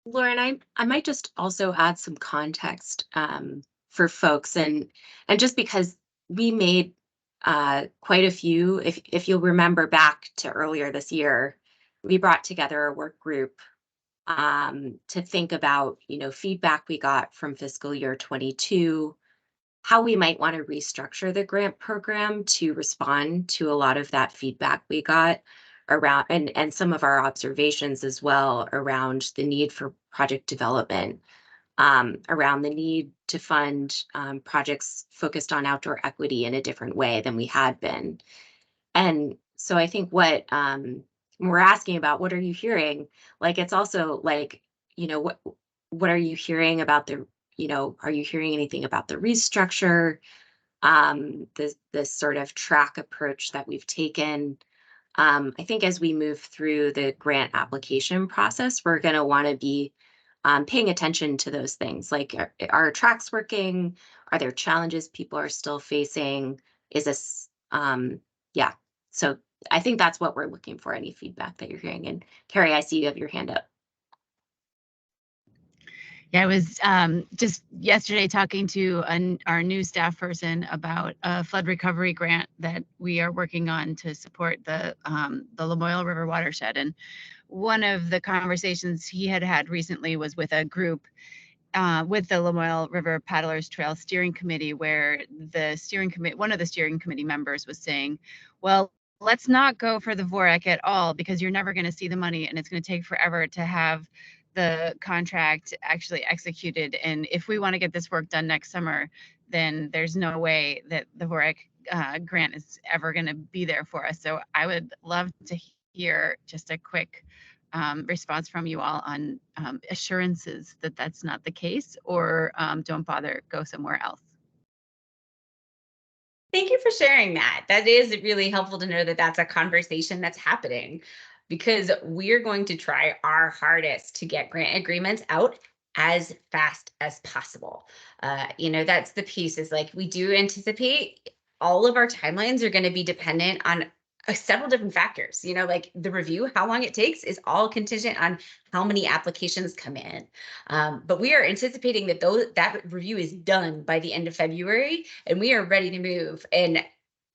Lauren, I might just also add some context for folks, and just because we made quite a few, if you'll remember back to earlier this year, we brought together a work group to think about, you know, feedback we got from fiscal year 22, how we might want to restructure the grant program to respond to a lot of that feedback we got around, and some of our observations as well around the need for project development, around the need to fund projects focused on outdoor equity in a different way than we had been. And so I think what we're asking about, what are you hearing? Like, it's also like, you know, what are you hearing about the, you know, are you hearing anything about the restructure, this sort of track approach that we've taken? I think as we move through the grant application process, we're going to want to be paying attention to those things. Like, are tracks working? Are there challenges people are still facing? Is this, yeah. So I think that's what we're looking for, any feedback that you're hearing. And Carrie, I see you have your hand up. Yeah, I was just yesterday talking to our new staff person about a flood recovery grant that we are working on to support the Lamoille River watershed. And one of the conversations he had recently was with a group with the Lamoille River Paddlers Trail Steering Committee, where the steering committee, one of the steering committee members was saying, well, let's not go for the VOREC at all, because you're never going to see the money and it's going to take forever to have the contract actually executed. And if we want to get this work done next summer, then there's no way that the VOREC grant is ever going to be there for us. So I would love to hear just a quick response from you all on assurances that that's not the case, or don't bother, go somewhere else. Thank you for sharing that. That is really helpful to know that that's a conversation that's happening, because we're going to try our hardest to get grant agreements out as fast as possible. You know, that's the piece, is like, we do anticipate all of our timelines are going to be dependent on several different factors. You know, like the review, how long it takes is all contingent on how many applications come in. But we are anticipating that that review is done by the end of February, and we are ready to move. And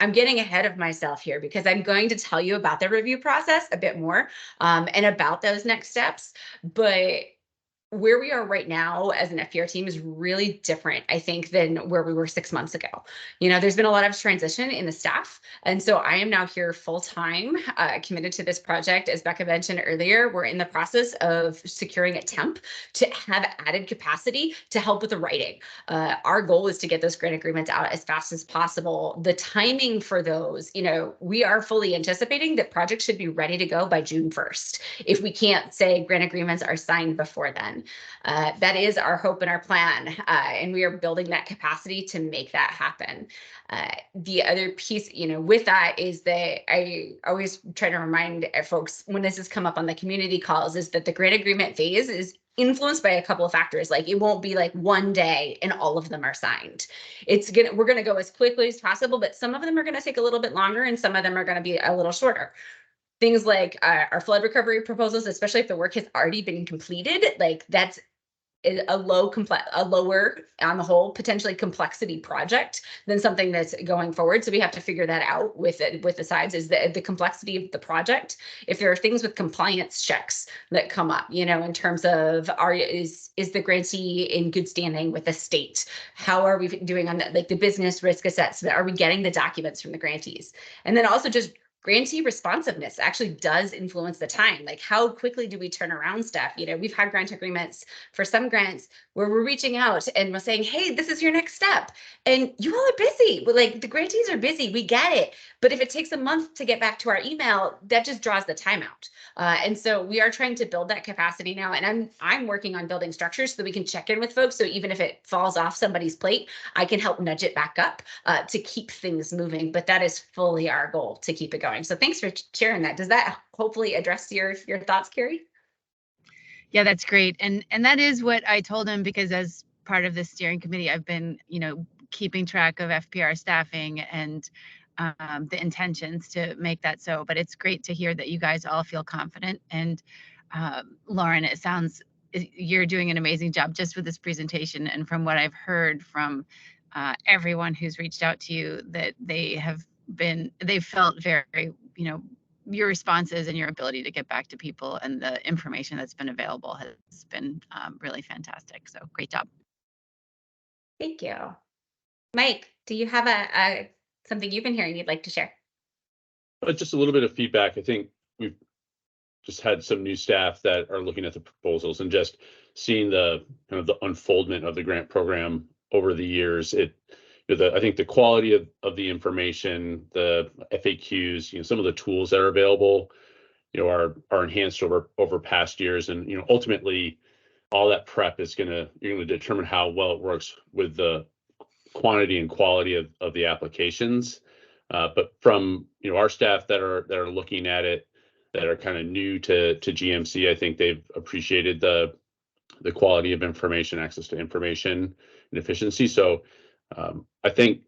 I'm getting ahead of myself here, because I'm going to tell you about the review process a bit more and about those next steps. But where we are right now as an FPR team is really different, I think, than where we were 6 months ago. You know, there's been a lot of transition in the staff. And so I am now here full time, committed to this project. As Becca mentioned earlier, we're in the process of securing a temp to have added capacity to help with the writing. Our goal is to get those grant agreements out as fast as possible. The timing for those, you know, we are fully anticipating that projects should be ready to go by June 1st. If we can't say grant agreements are signed before then. happen. That is our hope and our plan, and we are building that capacity to make that happen. The other piece, with that is that I always try to remind folks when this has come up on the community calls is that the grant agreement phase is influenced by a couple of factors. Like it won't be like one day and all of them are signed. We're going to go as quickly as possible, but some of them are going to take a little bit longer and some of them are going to be a little shorter. Things like our flood recovery proposals, especially if the work has already been completed, like that's a lower on the whole potentially complexity project than something that's going forward. So we have to figure that out with the sides is the complexity of the project. If there are things with compliance checks that come up, in terms of is the grantee in good standing with the state? How are we doing on that? Like the business risk assessment? Are we getting the documents from the grantees? And then also just grantee responsiveness actually does influence the time. Like how quickly do we turn around stuff? We've had grant agreements for some grants where we're reaching out and we're saying, hey, this is your next step. And you all are busy. Like the grantees are busy. We get it. But if it takes a month to get back to our email, that just draws the time out. And so we are trying to build that capacity now. And I'm working on building structures so that we can check in with folks. So even if it falls off somebody's plate, I can help nudge it back up to keep things moving. But that is fully our goal, to keep it going. So thanks for sharing that. Does that hopefully address your thoughts, Carrie? Yeah, that's great. And that is what I told him, because as part of the steering committee, I've been, keeping track of FPR staffing and the intentions to make that so. But it's great to hear that you guys all feel confident. And Lauren, it sounds you're doing an amazing job just with this presentation. And from what I've heard from everyone who's reached out to you, that they've felt very, your responses and your ability to get back to people and the information that's been available has been really fantastic. So great job. Thank you. Mike, do you have something you've been hearing you'd like to share? Just a little bit of feedback. I think we've just had some new staff that are looking at the proposals and just seeing the kind of the unfoldment of the grant program over the years. I think the quality of the information, the FAQs, some of the tools that are available, are enhanced over past years, and ultimately all that prep is you're gonna determine how well it works with the quantity and quality of the applications. But from our staff that are looking at it, that are kind of new to GMC, I think they've appreciated the quality of information, access to information, and efficiency. So I think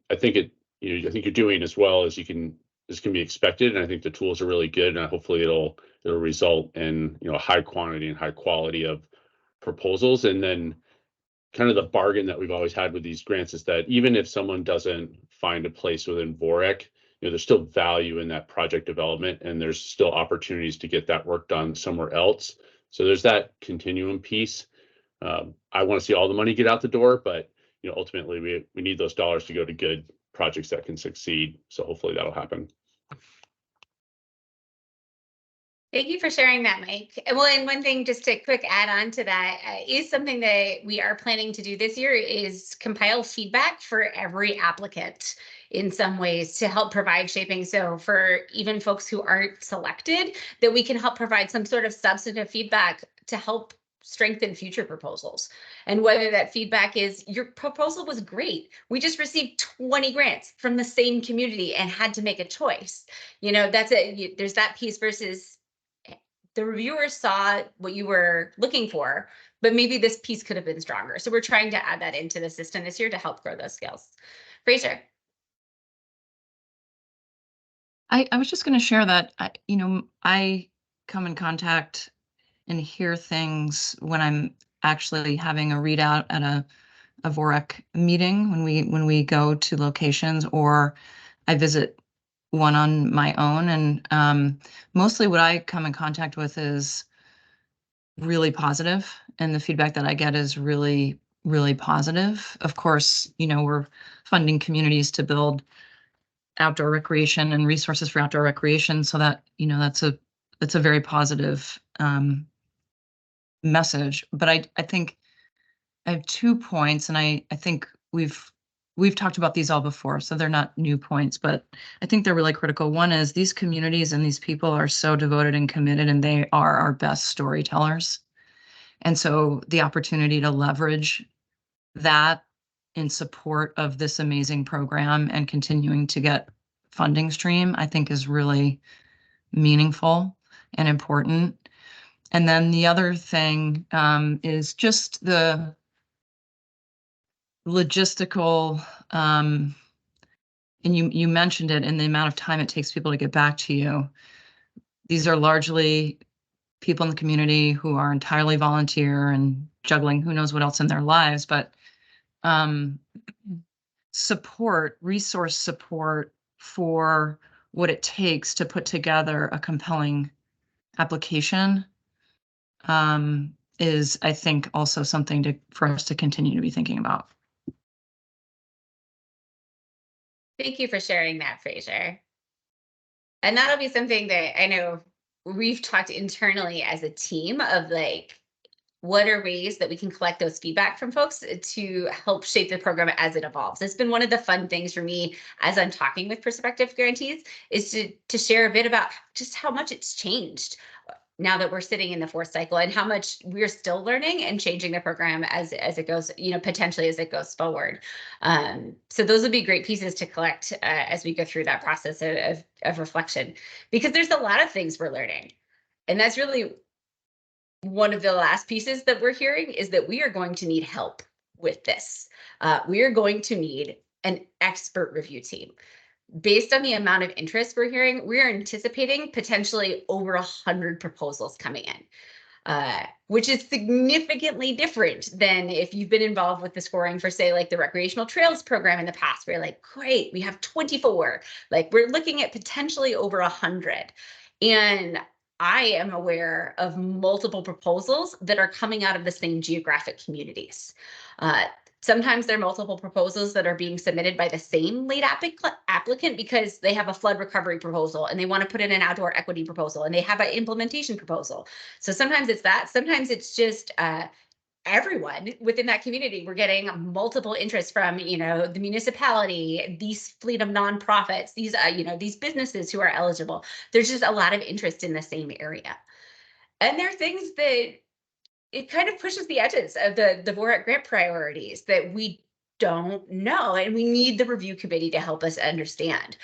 you're doing as well as can be expected, and I think the tools are really good, and hopefully it'll result in high quantity and high quality of proposals. And then kind of the bargain that we've always had with these grants is that even if someone doesn't find a place within VOREC, there's still value in that project development, and there's still opportunities to get that work done somewhere else. So there's that continuum piece. I want to see all the money get out the door, but ultimately we need those dollars to go to good projects that can succeed. So hopefully that'll happen. Thank you for sharing that, Mike. Well, and one thing, just a quick add on to that, is something that we are planning to do this year is compile feedback for every applicant in some ways to help provide shaping. So for even folks who aren't selected, that we can help provide some sort of substantive feedback to help strengthen future proposals. And whether that feedback is your proposal was great, we just received 20 grants from the same community and had to make a choice. There's that piece versus the reviewers saw what you were looking for, but maybe this piece could have been stronger. So we're trying to add that into the system this year to help grow those skills. Fraser. I was just going to share that, I come in contact and hear things when I'm actually having a readout at a VOREC meeting, when we go to locations, or I visit one on my own. And mostly what I come in contact with is really positive, and the feedback that I get is really, really positive. Of course, we're funding communities to build outdoor recreation and resources for outdoor recreation, so that that's a very positive message. But I think I have 2 points, and I think we've talked about these all before, so they're not new points, but I think they're really critical. One is these communities and these people are so devoted and committed, and they are our best storytellers. And so the opportunity to leverage that in support of this amazing program and continuing to get funding stream, I think is really meaningful and important. And then the other thing is just the logistical, and you mentioned it, in the amount of time it takes people to get back to you. These are largely people in the community who are entirely volunteer and juggling who knows what else in their lives, but resource support for what it takes to put together a compelling application is, I think, also something for us to continue to be thinking about. Thank you for sharing that, Fraser. And that'll be something that I know we've talked internally as a team of, like, what are ways that we can collect those feedback from folks to help shape the program as it evolves. It's been one of the fun things for me as I'm talking with prospective grantees is to share a bit about just how much it's changed now that we're sitting in the fourth cycle, and how much we're still learning and changing the program as it goes, potentially as it goes forward. So those would be great pieces to collect as we go through that process of reflection, because there's a lot of things we're learning. And that's really one of the last pieces that we're hearing, is that we are going to need help with this. We are going to need an expert review team. Based on the amount of interest we're hearing, we are anticipating potentially over 100 proposals coming in, which is significantly different than if you've been involved with the scoring for, say, like the recreational trails program in the past, where you're like, great, we have 24. Like, we're looking at potentially over 100. And I am aware of multiple proposals that are coming out of the same geographic communities. Sometimes there are multiple proposals that are being submitted by the same lead applicant because they have a flood recovery proposal and they want to put in an outdoor equity proposal and they have an implementation proposal. So sometimes it's that, sometimes it's just everyone within that community. We're getting multiple interests from, the municipality, these fleet of nonprofits, these, these businesses who are eligible. There's just a lot of interest in the same area. And there are things that it kind of pushes the edges of the VOREC grant priorities that we don't know, and we need the review committee to help us understand.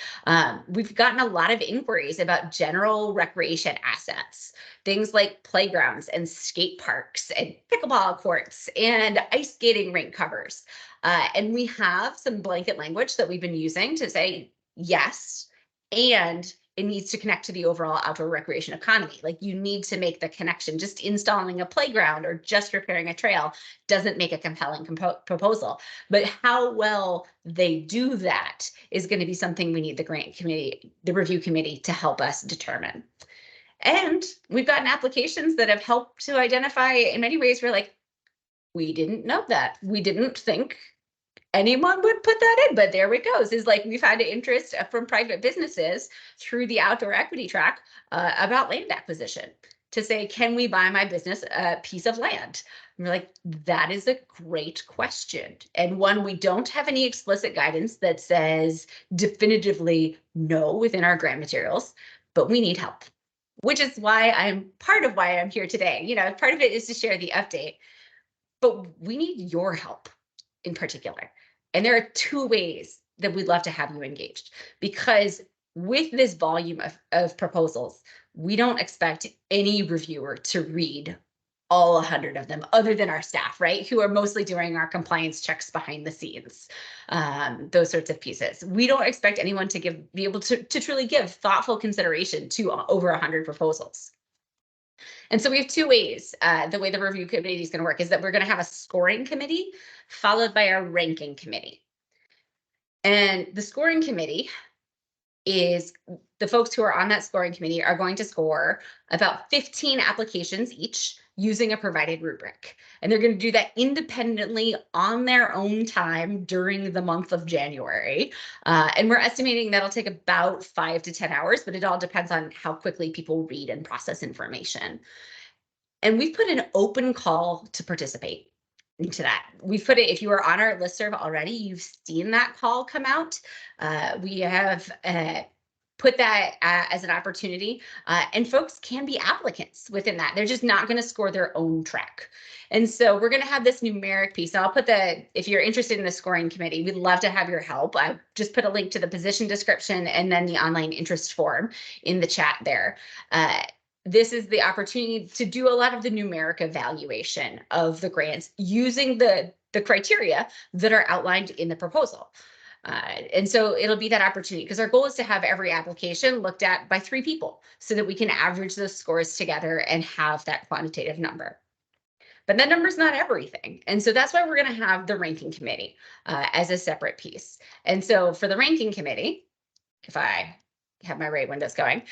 We've gotten a lot of inquiries about general recreation assets, things like playgrounds and skate parks and pickleball courts and ice skating rink covers. And we have some blanket language that we've been using to say yes, and it needs to connect to the overall outdoor recreation economy. Like, you need to make the connection. Just installing a playground or just repairing a trail doesn't make a compelling proposal. But how well they do that is going to be something we need the grant committee, the review committee, to help us determine. And we've gotten applications that have helped to identify, in many ways, we're like, we didn't know that. We didn't think anyone would put that in, but there it goes. Is like, we've had interest from private businesses through the outdoor equity track about land acquisition to say, can we buy my business a piece of land? And we're like, that is a great question, and one we don't have any explicit guidance that says definitively no within our grant materials, but we need help, which is why part of why I'm here today. Part of it is to share the update, but we need your help in particular. And there are two ways that we'd love to have you engaged, because with this volume of proposals, we don't expect any reviewer to read all 100 of them, other than our staff, right? Who are mostly doing our compliance checks behind the scenes, those sorts of pieces. We don't expect anyone to be able to truly give thoughtful consideration to over 100 proposals. And so we have two ways. The way the review committee is going to work is that we're going to have a scoring committee followed by a ranking committee. And the scoring committee is the folks who are on that scoring committee are going to score about 15 applications each using a provided rubric. And they're going to do that independently on their own time during the month of January. And we're estimating that'll take about 5 to 10 hours, but it all depends on how quickly people read and process information. And we've put an open call to participate into that. We've put it, if you are on our listserv already, you've seen that call come out. We have put that as an opportunity, and folks can be applicants within that. They're just not going to score their own track. And so we're going to have this numeric piece. And I'll put if you're interested in the scoring committee, we'd love to have your help. I just put a link to the position description and then the online interest form in the chat there. This is the opportunity to do a lot of the numeric evaluation of the grants using the criteria that are outlined in the proposal. And so it'll be that opportunity, because our goal is to have every application looked at by 3 people so that we can average those scores together and have that quantitative number. But that number is not everything. And so that's why we're going to have the ranking committee as a separate piece. And so for the ranking committee, if I have my right windows going,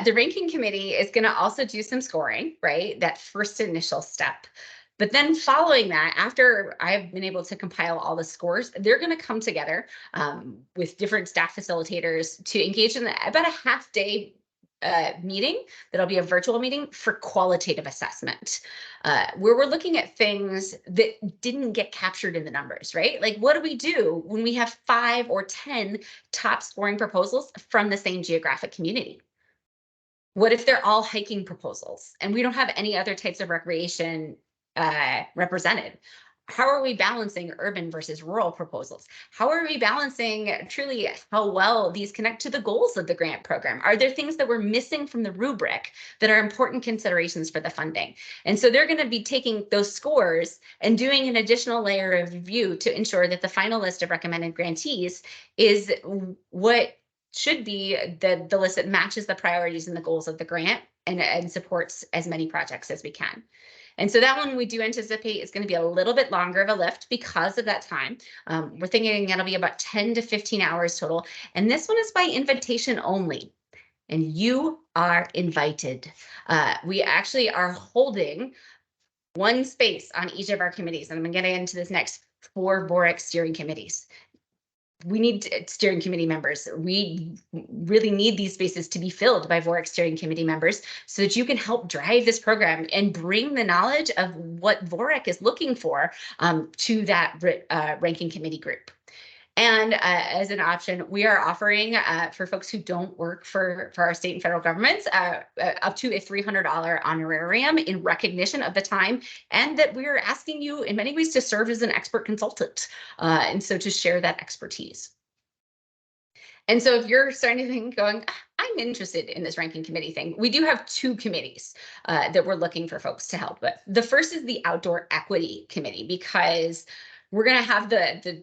the ranking committee is going to also do some scoring, right? That first initial step. But then following that, after I've been able to compile all the scores, they're going to come together with different staff facilitators to engage in about a half-day meeting that'll be a virtual meeting for qualitative assessment, where we're looking at things that didn't get captured in the numbers, right? Like, what do we do when we have 5 or 10 top scoring proposals from the same geographic community? What if they're all hiking proposals and we don't have any other types of recreation represented? How are we balancing urban versus rural proposals? How are we balancing truly how well these connect to the goals of the grant program? Are there things that we're missing from the rubric that are important considerations for the funding? And so they're going to be taking those scores and doing an additional layer of review to ensure that the final list of recommended grantees is what should be the list that matches the priorities and the goals of the grant and supports as many projects as we can. And so that one we do anticipate is going to be a little bit longer of a lift because of that time. We're thinking it'll be about 10 to 15 hours total. And this one is by invitation only. And you are invited. We actually are holding one space on each of our committees. And I'm going to get into this next 4 VOREC steering committees. We need steering committee members. We really need these spaces to be filled by VOREC steering committee members so that you can help drive this program and bring the knowledge of what VOREC is looking for to that ranking committee group. And as an option, we are offering for folks who don't work for our state and federal governments up to a $300 honorarium in recognition of the time, and that we're asking you in many ways to serve as an expert consultant, and so to share that expertise. And so if you're starting to think going, I'm interested in this ranking committee thing, we do have 2 committees that we're looking for folks to help with. The first is the Outdoor Equity Committee, because we're going to have the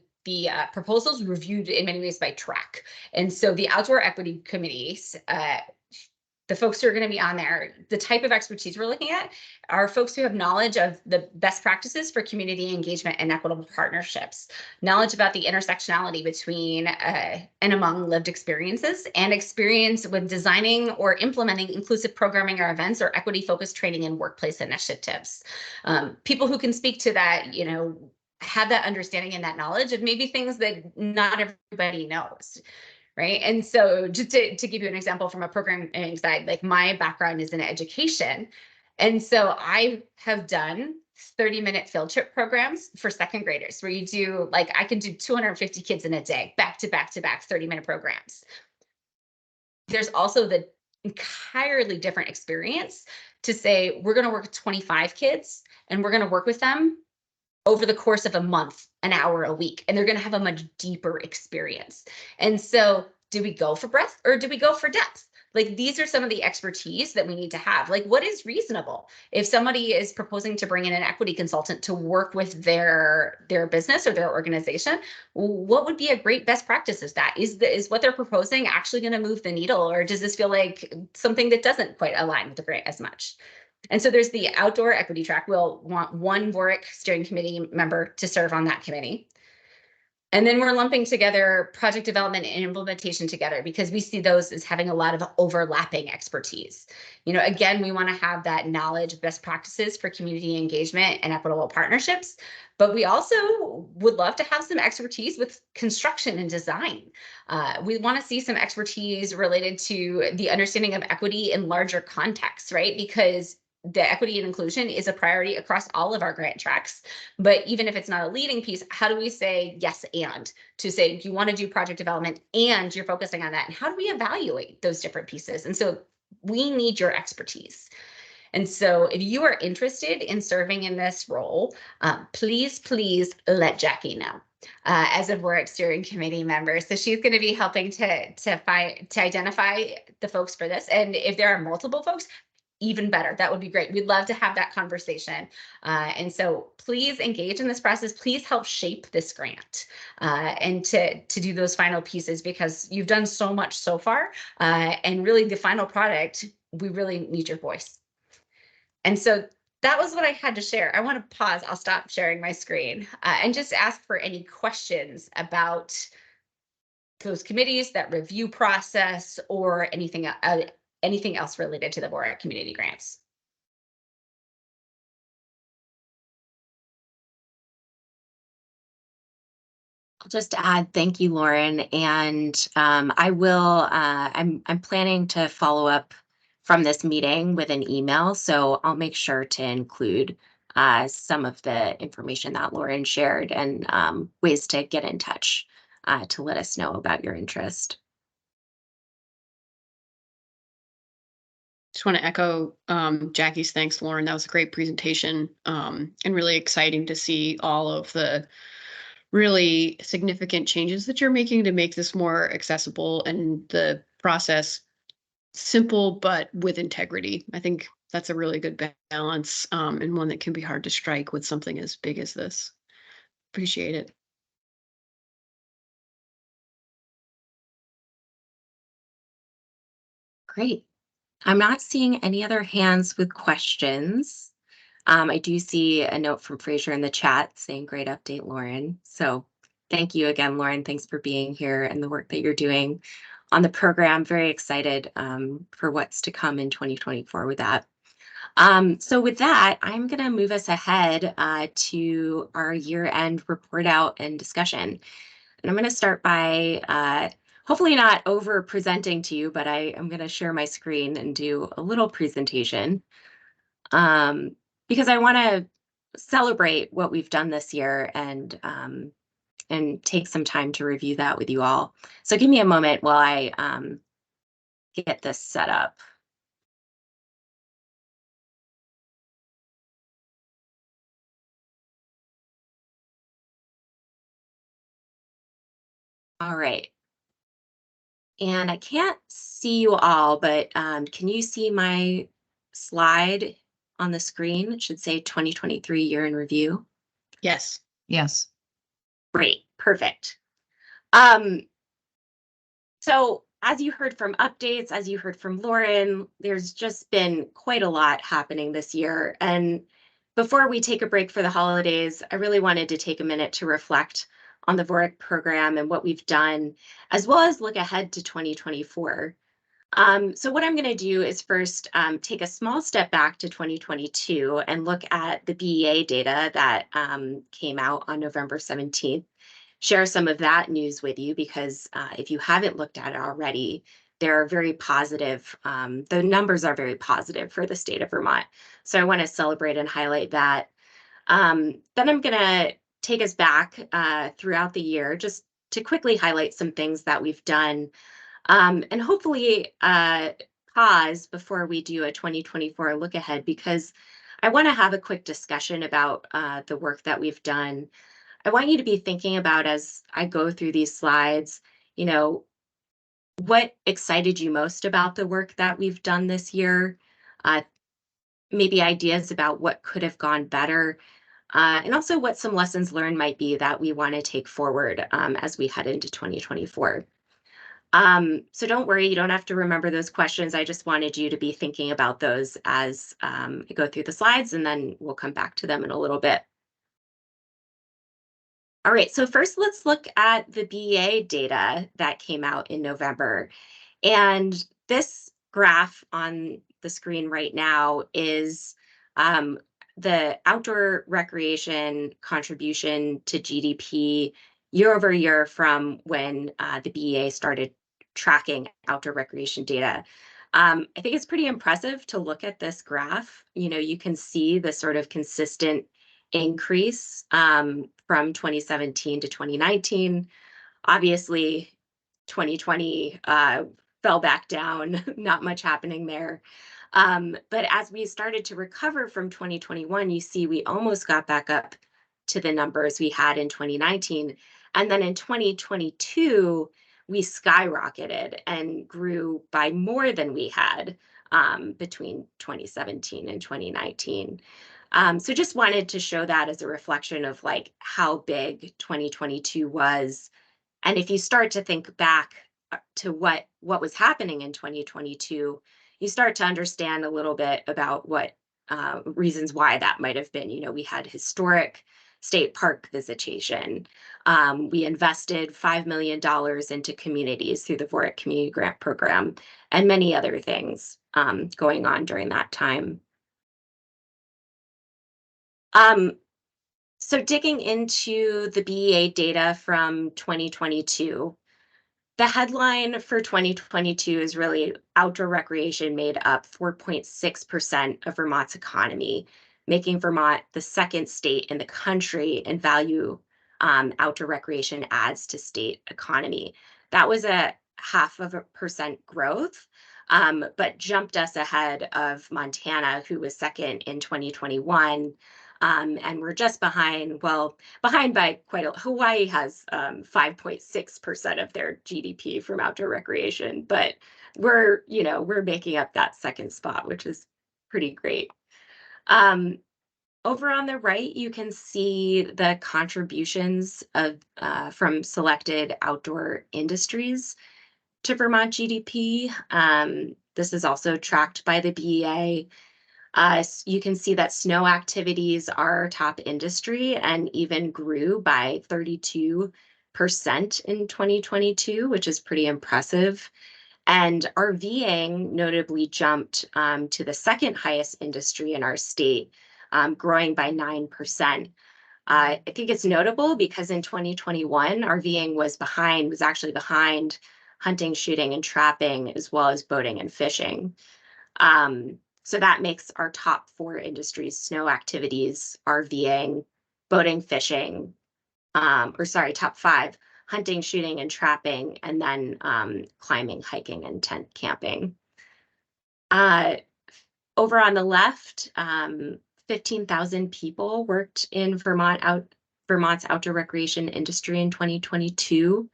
proposals reviewed in many ways by track. And so the Outdoor Equity Committees, the folks who are going to be on there, the type of expertise we're looking at are folks who have knowledge of the best practices for community engagement and equitable partnerships, knowledge about the intersectionality between and among lived experiences, and experience with designing or implementing inclusive programming or events or equity-focused training and workplace initiatives. People who can speak to that, have that understanding and that knowledge of maybe things that not everybody knows, right? And so just to give you an example from a programming side, like my background is in education. And so I have done 30-minute field trip programs for 2nd graders where you do, like, I can do 250 kids in a day, back to back to back 30-minute programs. There's also the entirely different experience to say, we're going to work with 25 kids and we're going to work with them over the course of a month, an hour a week, and they're going to have a much deeper experience. And so do we go for breadth or do we go for depth? Like, these are some of the expertise that we need to have. Like, what is reasonable? If somebody is proposing to bring in an equity consultant to work with their business or their organization, what would be a great best practice? Is what they're proposing actually going to move the needle, or does this feel like something that doesn't quite align with the grant as much? And so there's the outdoor equity track. We'll want 1 VOREC steering committee member to serve on that committee. And then we're lumping together project development and implementation together because we see those as having a lot of overlapping expertise. Again, we want to have that knowledge, best practices for community engagement and equitable partnerships, but we also would love to have some expertise with construction and design. We want to see some expertise related to the understanding of equity in larger contexts, right? Because the equity and inclusion is a priority across all of our grant tracks. But even if it's not a leading piece, how do we say yes and to say you want to do project development and you're focusing on that? And how do we evaluate those different pieces? And so we need your expertise. And so if you are interested in serving in this role, please let Jackie know. As a VOREC steering committee member. So she's going to be helping to identify the folks for this. And if there are multiple folks, even better. That would be great. We'd love to have that conversation. And so please engage in this process. Please help shape this grant and to do those final pieces, because you've done so much so far. And really the final product, we really need your voice. And so that was what I had to share. I want to pause. I'll stop sharing my screen and just ask for any questions about those committees, that review process, or anything else related to the VOREC community grants. I'll just add, thank you, Lauren. And I'm planning to follow up from this meeting with an email. So I'll make sure to include some of the information that Lauren shared and ways to get in touch to let us know about your interest. Just want to echo Jackie's thanks, Lauren. That was a great presentation and really exciting to see all of the really significant changes that you're making to make this more accessible and the process simple but with integrity. I think that's a really good balance and one that can be hard to strike with something as big as this. Appreciate it. Great. I'm not seeing any other hands with questions. I do see a note from Fraser in the chat saying great update, Lauren. So thank you again, Lauren. Thanks for being here and the work that you're doing on the program. Very excited for what's to come in 2024 with that. So with that, I'm going to move us ahead to our year-end report out and discussion. And I'm going to start by hopefully not over presenting to you, but I am going to share my screen and do a little presentation because I want to celebrate what we've done this year and take some time to review that with you all. So give me a moment while I get this set up. All right. And I can't see you all, but can you see my slide on the screen? It should say 2023 year in review. Yes. Yes. Great, perfect. So as you heard from updates, as you heard from Lauren, there's just been quite a lot happening this year. And before we take a break for the holidays, I really wanted to take a minute to reflect on the VOREC program and what we've done, as well as look ahead to 2024. So what I'm going to do is first take a small step back to 2022 and look at the BEA data that came out on November 17th, share some of that news with you, because if you haven't looked at it already, they're very positive. The numbers are very positive for the state of Vermont. So I want to celebrate and highlight that. Then I'm going to take us back throughout the year just to quickly highlight some things that we've done and hopefully pause before we do a 2024 look ahead, because I want to have a quick discussion about the work that we've done. I want you to be thinking about, as I go through these slides, you know, what excited you most about the work that we've done this year, maybe ideas about what could have gone better, and also what some lessons learned might be that we want to take forward as we head into 2024. So don't worry, you don't have to remember those questions. I just wanted you to be thinking about those as I go through the slides, and then we'll come back to them in a little bit. All right, so first let's look at the BEA data that came out in November. And this graph on the screen right now is the outdoor recreation contribution to GDP year over year from when the BEA started tracking outdoor recreation data. I think it's pretty impressive to look at this graph. You can see the sort of consistent increase from 2017 to 2019. Obviously, 2020 fell back down, not much happening there. But as we started to recover from 2021, you see we almost got back up to the numbers we had in 2019. And then in 2022, we skyrocketed and grew by more than we had between 2017 and 2019. So just wanted to show that as a reflection of like how big 2022 was. And if you start to think back to what was happening in 2022, you start to understand a little bit about what reasons why that might have been. We had historic state park visitation. We invested $5 million into communities through the VOREC Community Grant Program and many other things going on during that time. So digging into the BEA data from 2022, the headline for 2022 is really outdoor recreation made up 4.6% of Vermont's economy, making Vermont the second state in the country in value outdoor recreation adds to state economy. That was a 0.5% growth, but jumped us ahead of Montana, who was second in 2021. And we're just behind by quite a. Hawaii has 5.6% of their GDP from outdoor recreation, but we're making up that second spot, which is pretty great. Over on the right, you can see the contributions of from selected outdoor industries to Vermont GDP. This is also tracked by the BEA. You can see that snow activities are top industry and even grew by 32% in 2022, which is pretty impressive. And RVing notably jumped to the second highest industry in our state, growing by 9%. I think it's notable because in 2021, RVing was actually behind hunting, shooting, and trapping, as well as boating and fishing. So that makes our top 4 industries: snow activities, RVing, boating, fishing, top 5, hunting, shooting, and trapping, and then climbing, hiking, and tent camping. Over on the left, 15,000 people worked in Vermont's outdoor recreation industry in 2022.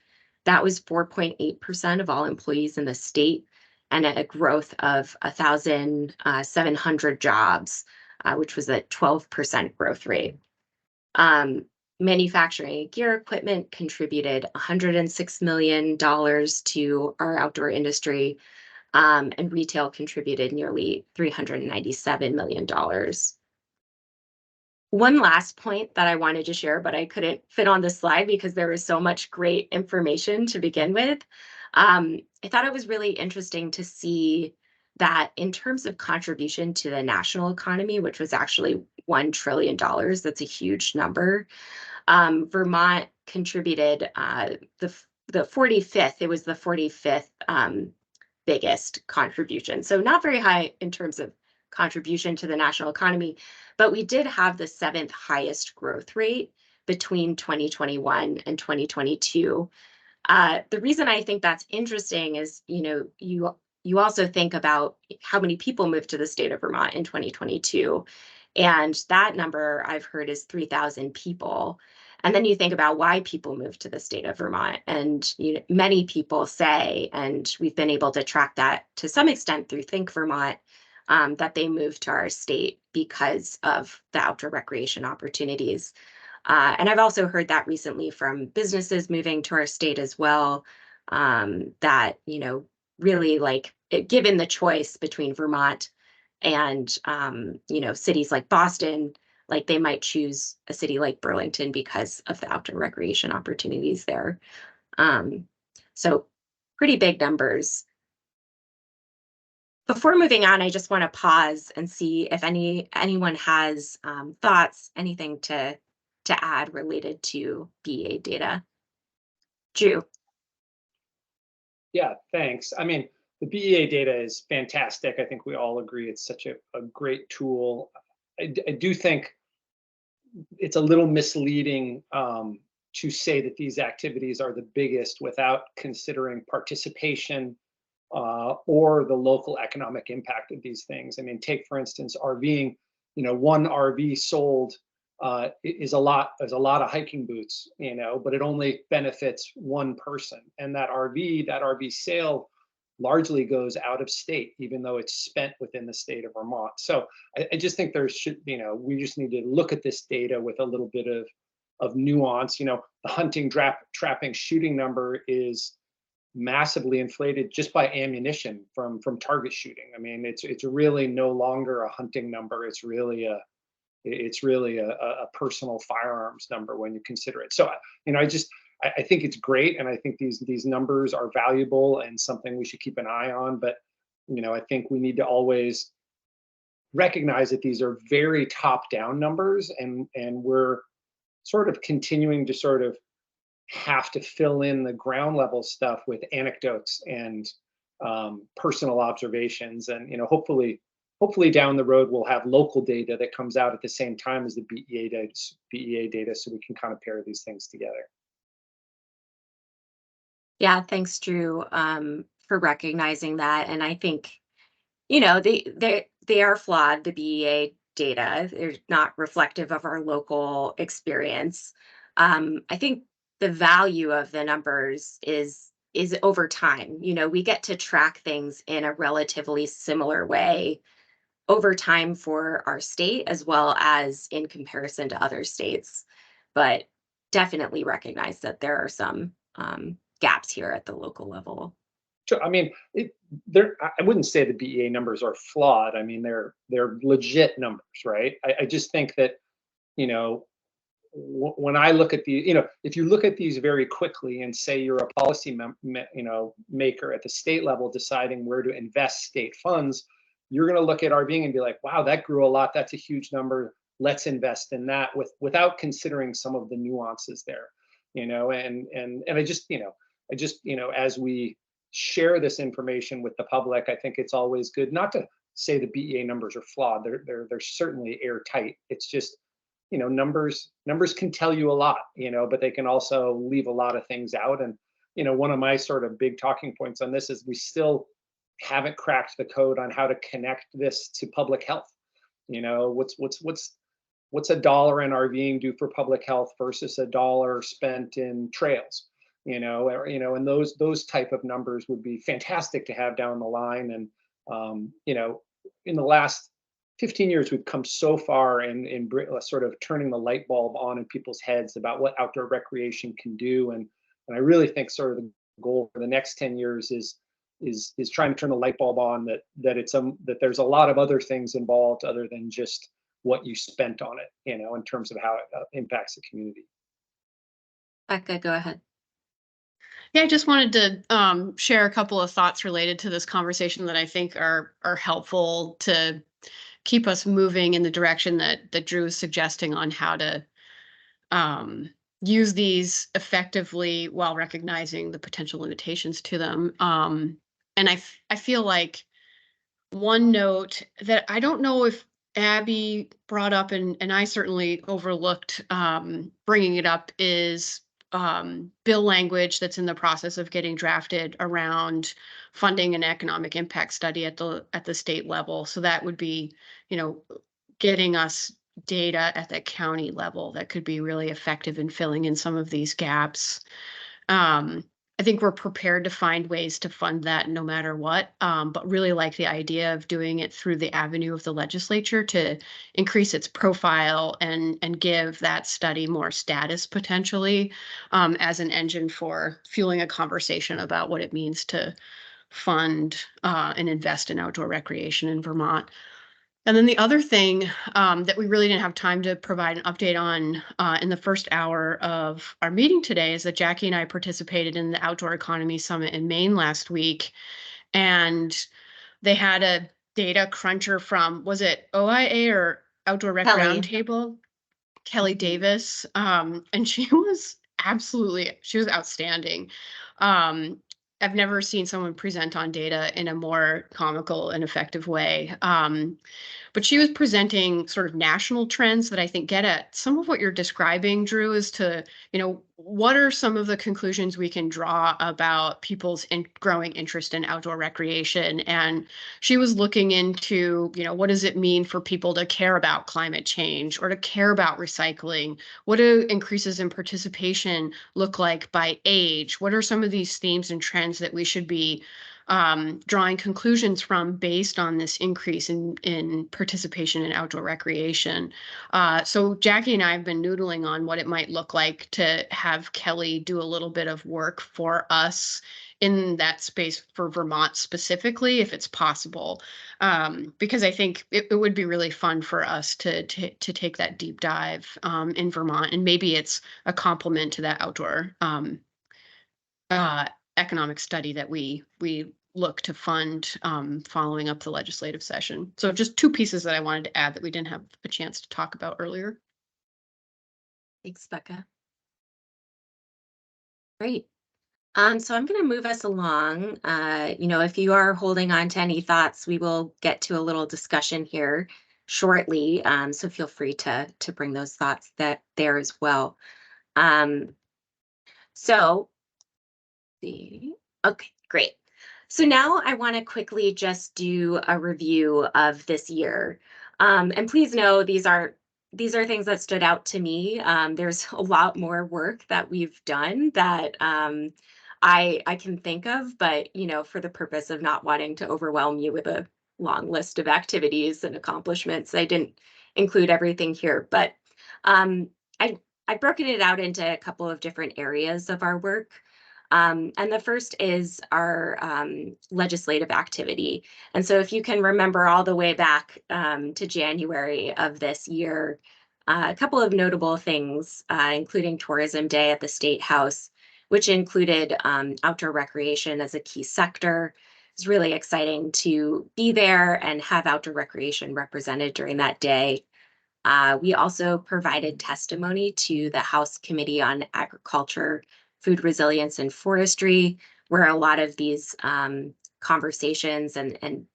That was 4.8% of all employees in the state, and a growth of 1,700 jobs, which was a 12% growth rate. Manufacturing gear equipment contributed $106 million to our outdoor industry, and retail contributed nearly $397 million. One last point that I wanted to share, but I couldn't fit on this slide because there was so much great information to begin with. I thought it was really interesting to see that in terms of contribution to the national economy, which was actually $1 trillion, that's a huge number. Vermont contributed the 45th, it was the 45th biggest contribution. So not very high in terms of contribution to the national economy, but we did have the 7th highest growth rate between 2021 and 2022. The reason I think that's interesting is, you also think about how many people moved to the state of Vermont in 2022. And that number I've heard is 3,000 people. And then you think about why people moved to the state of Vermont. And many people say, and we've been able to track that to some extent through Think Vermont, that they moved to our state because of the outdoor recreation opportunities. And I've also heard that recently from businesses moving to our state as well, that, really like given the choice between Vermont and, cities like Boston, like they might choose a city like Burlington because of the outdoor recreation opportunities there. So pretty big numbers. Before moving on, I just want to pause and see if anyone has thoughts, anything to add related to BEA data. Drew. Yeah, thanks. I mean, the BEA data is fantastic. I think we all agree it's such a great tool. I do think it's a little misleading to say that these activities are the biggest without considering participation or the local economic impact of these things. I mean, take for instance RVing. You know, one RV sold is a lot of hiking boots. You know, but it only benefits one person, and that RV sale largely goes out of state, even though it's spent within the state of Vermont. So I just think there should, you know, we just need to look at this data with a little bit of nuance. You know, the hunting, trapping, shooting number is massively inflated just by ammunition from target shooting. I mean, it's really no longer a hunting number. It's really a personal firearms number when you consider it. So, you know, I think it's great, and I think these numbers are valuable and something we should keep an eye on. But, you know, I think we need to always recognize that these are very top-down numbers, and we're sort of continuing to sort of have to fill in the ground level stuff with anecdotes and personal observations. And, you know, hopefully down the road we'll have local data that comes out at the same time as the BEA data, so we can kind of pair these things together. Yeah, thanks, Drew, for recognizing that. And I think, you know, they are flawed, the BEA data. They're not reflective of our local experience. I think the value of the numbers is over time. You know, we get to track things in a relatively similar way over time for our state as well as in comparison to other states, but definitely recognize that there are some gaps here at the local level. Sure. I mean, I wouldn't say the BEA numbers are flawed. I mean, they're legit numbers, right? I just think that, you know, when I look at the, you know, if you look at these very quickly and say you're a policy maker at the state level deciding where to invest state funds, you're going to look at RVing and be like, wow, that grew a lot. That's a huge number. Let's invest in that without considering some of the nuances there, you know, and I just, you know, as we share this information with the public, I think it's always good not to say the BEA numbers are flawed. They're certainly airtight. It's just, you know, numbers can tell you a lot, you know, but they can also leave a lot of things out. And, you know, one of my sort of big talking points on this is we still haven't cracked the code on how to connect this to public health. You know, what's a dollar in RVing do for public health versus a dollar spent in trails? You know, and those type of numbers would be fantastic to have down the line. And you know, in the last 15 years, we've come so far in sort of turning the light bulb on in people's heads about what outdoor recreation can do. And I really think sort of the goal for the next 10 years is trying to turn the light bulb on that that there's a lot of other things involved other than just what you spent on it, you know, in terms of how it impacts the community. Becca, go ahead. Yeah, I just wanted to share a couple of thoughts related to this conversation that I think are helpful to keep us moving in the direction that Drew is suggesting on how to use these effectively while recognizing the potential limitations to them. And I feel like one note that I don't know if Abby brought up, and I certainly overlooked bringing it up, is bill language that's in the process of getting drafted around funding an economic impact study at the state level. So that would be, you know, getting us data at the county level that could be really effective in filling in some of these gaps. I think we're prepared to find ways to fund that no matter what, but really like the idea of doing it through the avenue of the legislature to increase its profile and give that study more status potentially as an engine for fueling a conversation about what it means to fund and invest in outdoor recreation in Vermont. And then the other thing that we really didn't have time to provide an update on in the first hour of our meeting today is that Jackie and I participated in the Outdoor Economy Summit in Maine last week. And they had a data cruncher from, was it OIA or Outdoor Rec Roundtable? Kelly Davis. And she was outstanding. I've never seen someone present on data in a more comical and effective way. But she was presenting sort of national trends that I think get at some of what you're describing, Drew, as to, what are some of the conclusions we can draw about people's growing interest in outdoor recreation? And she was looking into, what does it mean for people to care about climate change or to care about recycling? What do increases in participation look like by age? What are some of these themes and trends that we should be drawing conclusions from based on this increase in participation in outdoor recreation? So Jackie and I have been noodling on what it might look like to have Kelly do a little bit of work for us in that space for Vermont specifically, if it's possible, because I think it would be really fun for us to take that deep dive in Vermont, and maybe it's a complement to that outdoor economic study that we look to fund following up the legislative session. So just two pieces that I wanted to add that we didn't have a chance to talk about earlier. Thanks, Becca. Great. So I'm going to move us along. If you are holding on to any thoughts, we will get to a little discussion here shortly. So feel free to bring those thoughts there as well. Okay, great. So now I want to quickly just do a review of this year. And please know these are things that stood out to me. There's a lot more work that we've done that I can think of, but for the purpose of not wanting to overwhelm you with a long list of activities and accomplishments, I didn't include everything here. But I've broken it out into a couple of different areas of our work. And the first is our legislative activity. And so if you can remember all the way back to January of this year, a couple of notable things, including Tourism Day at the State House, which included outdoor recreation as a key sector. It's really exciting to be there and have outdoor recreation represented during that day. We also provided testimony to the House Committee on Agriculture, Food Resilience, and Forestry, where a lot of these conversations and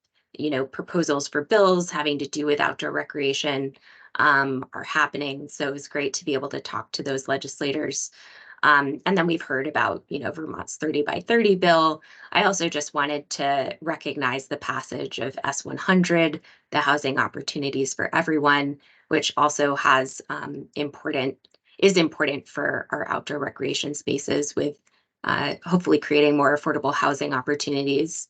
proposals for bills having to do with outdoor recreation are happening. So it was great to be able to talk to those legislators. And then we've heard about, Vermont's 30 by 30 bill. I also just wanted to recognize the passage of S100, the Housing Opportunities for Everyone, which also has is important for our outdoor recreation spaces with hopefully creating more affordable housing opportunities.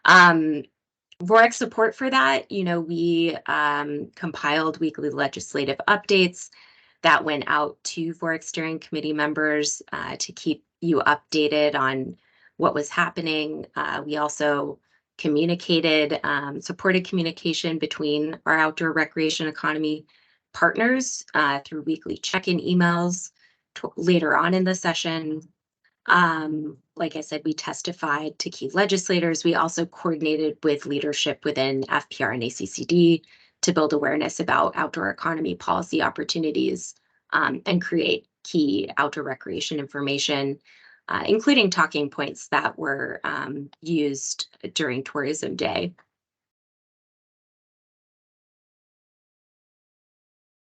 VOREC support for that, we compiled weekly legislative updates that went out to VOREC steering committee members to keep you updated on what was happening. We also supported communication between our outdoor recreation economy partners through weekly check-in emails later on in the session. Like I said, we testified to key legislators. We also coordinated with leadership within FPR and ACCD to build awareness about outdoor economy policy opportunities and create key outdoor recreation information, including talking points that were used during Tourism Day.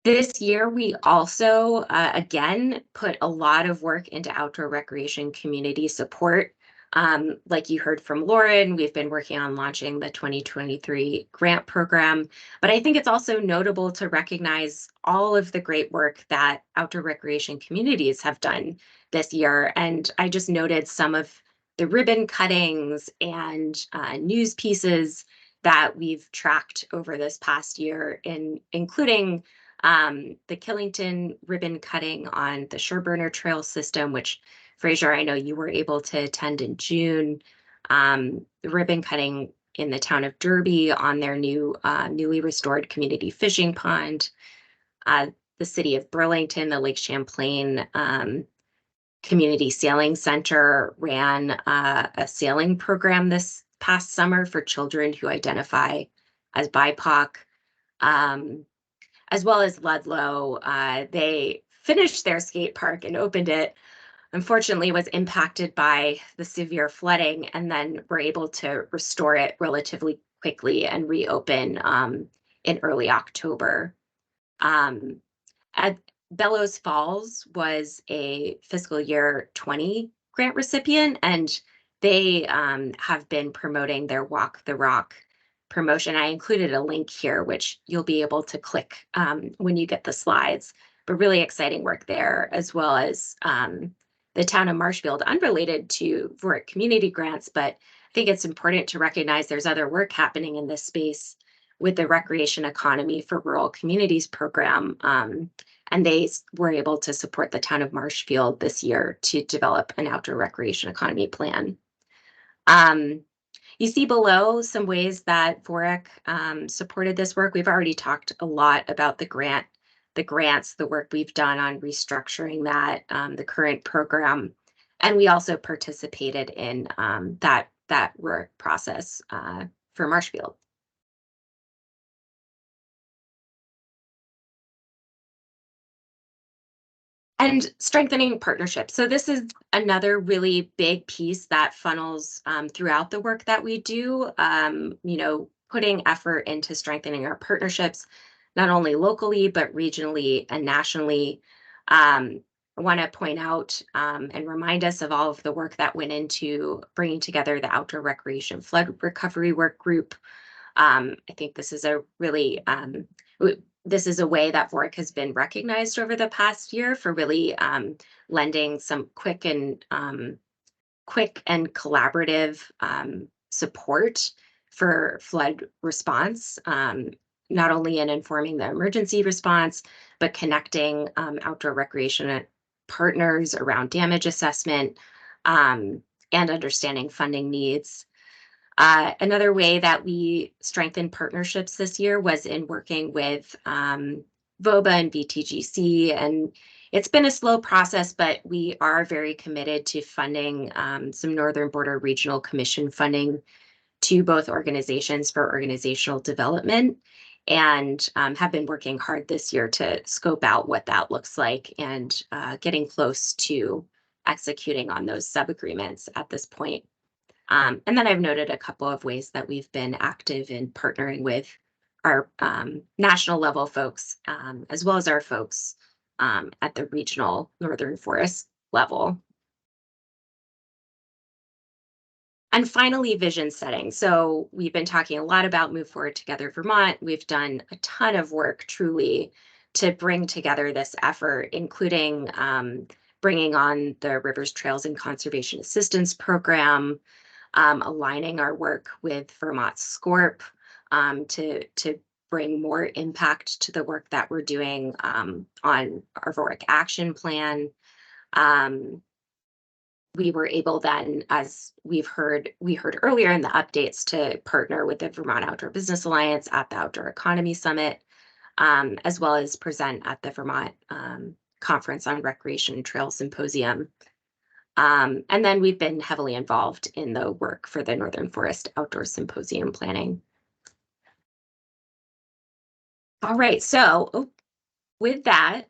This year, we also, again, put a lot of work into outdoor recreation community support. Like you heard from Lauren, we've been working on launching the 2023 grant program, but I think it's also notable to recognize all of the great work that outdoor recreation communities have done this year. And I just noted some of the ribbon cuttings and news pieces that we've tracked over this past year, including the Killington ribbon cutting on the Sherburner Trail system, which Fraser, I know you were able to attend in June. The ribbon cutting in the town of Derby on their newly restored community fishing pond. The city of Burlington, the Lake Champlain Community Sailing Center ran a sailing program this past summer for children who identify as BIPOC. As well as Ludlow, they finished their skate park and opened it unfortunately was impacted by the severe flooding, and then were able to restore it relatively quickly and reopen in early October. At Bellows Falls was a fiscal year 20 grant recipient, and they have been promoting their Walk the Rock promotion. I included a link here, which you'll be able to click when you get the slides, but really exciting work there, as well as the town of Marshfield, unrelated to VOREC community grants, but I think it's important to recognize there's other work happening in this space with the Recreation Economy for Rural Communities program. And they were able to support the town of Marshfield this year to develop an outdoor recreation economy plan. You see below some ways that VOREC supported this work. We've already talked a lot about the grants, the work we've done on restructuring that, the current program, and we also participated in that work process for Marshfield. And strengthening partnerships. So this is another really big piece that funnels throughout the work that we do, putting effort into strengthening our partnerships, not only locally, but regionally and nationally. I want to point out and remind us of all of the work that went into bringing together the Outdoor Recreation Flood Recovery Work Group. I think this is a really this is a way that VOREC has been recognized over the past year for really lending some quick and collaborative support for flood response, not only in informing the emergency response, but connecting outdoor recreation partners around damage assessment and understanding funding needs. Another way that we strengthened partnerships this year was in working with VOBA and BTGC, and it's been a slow process, but we are very committed to funding some Northern Border Regional Commission funding to both organizations for organizational development, and have been working hard this year to scope out what that looks like and getting close to executing on those sub-agreements at this point. And then I've noted a couple of ways that we've been active in partnering with our national level folks, as well as our folks at the regional Northern Forest level. And finally, vision setting. So we've been talking a lot about Move Forward Together Vermont. We've done a ton of work truly to bring together this effort, including bringing on the Rivers, Trails, and Conservation Assistance Program, aligning our work with Vermont SCORP to bring more impact to the work that we're doing on our VOREC action plan. We were able then, as we heard earlier in the updates, to partner with the Vermont Outdoor Business Alliance at the Outdoor Economy Summit, as well as present at the Vermont Conference on Recreation and Trail Symposium. And then we've been heavily involved in the work for the Northern Forest Outdoor Symposium planning. All right, so with that,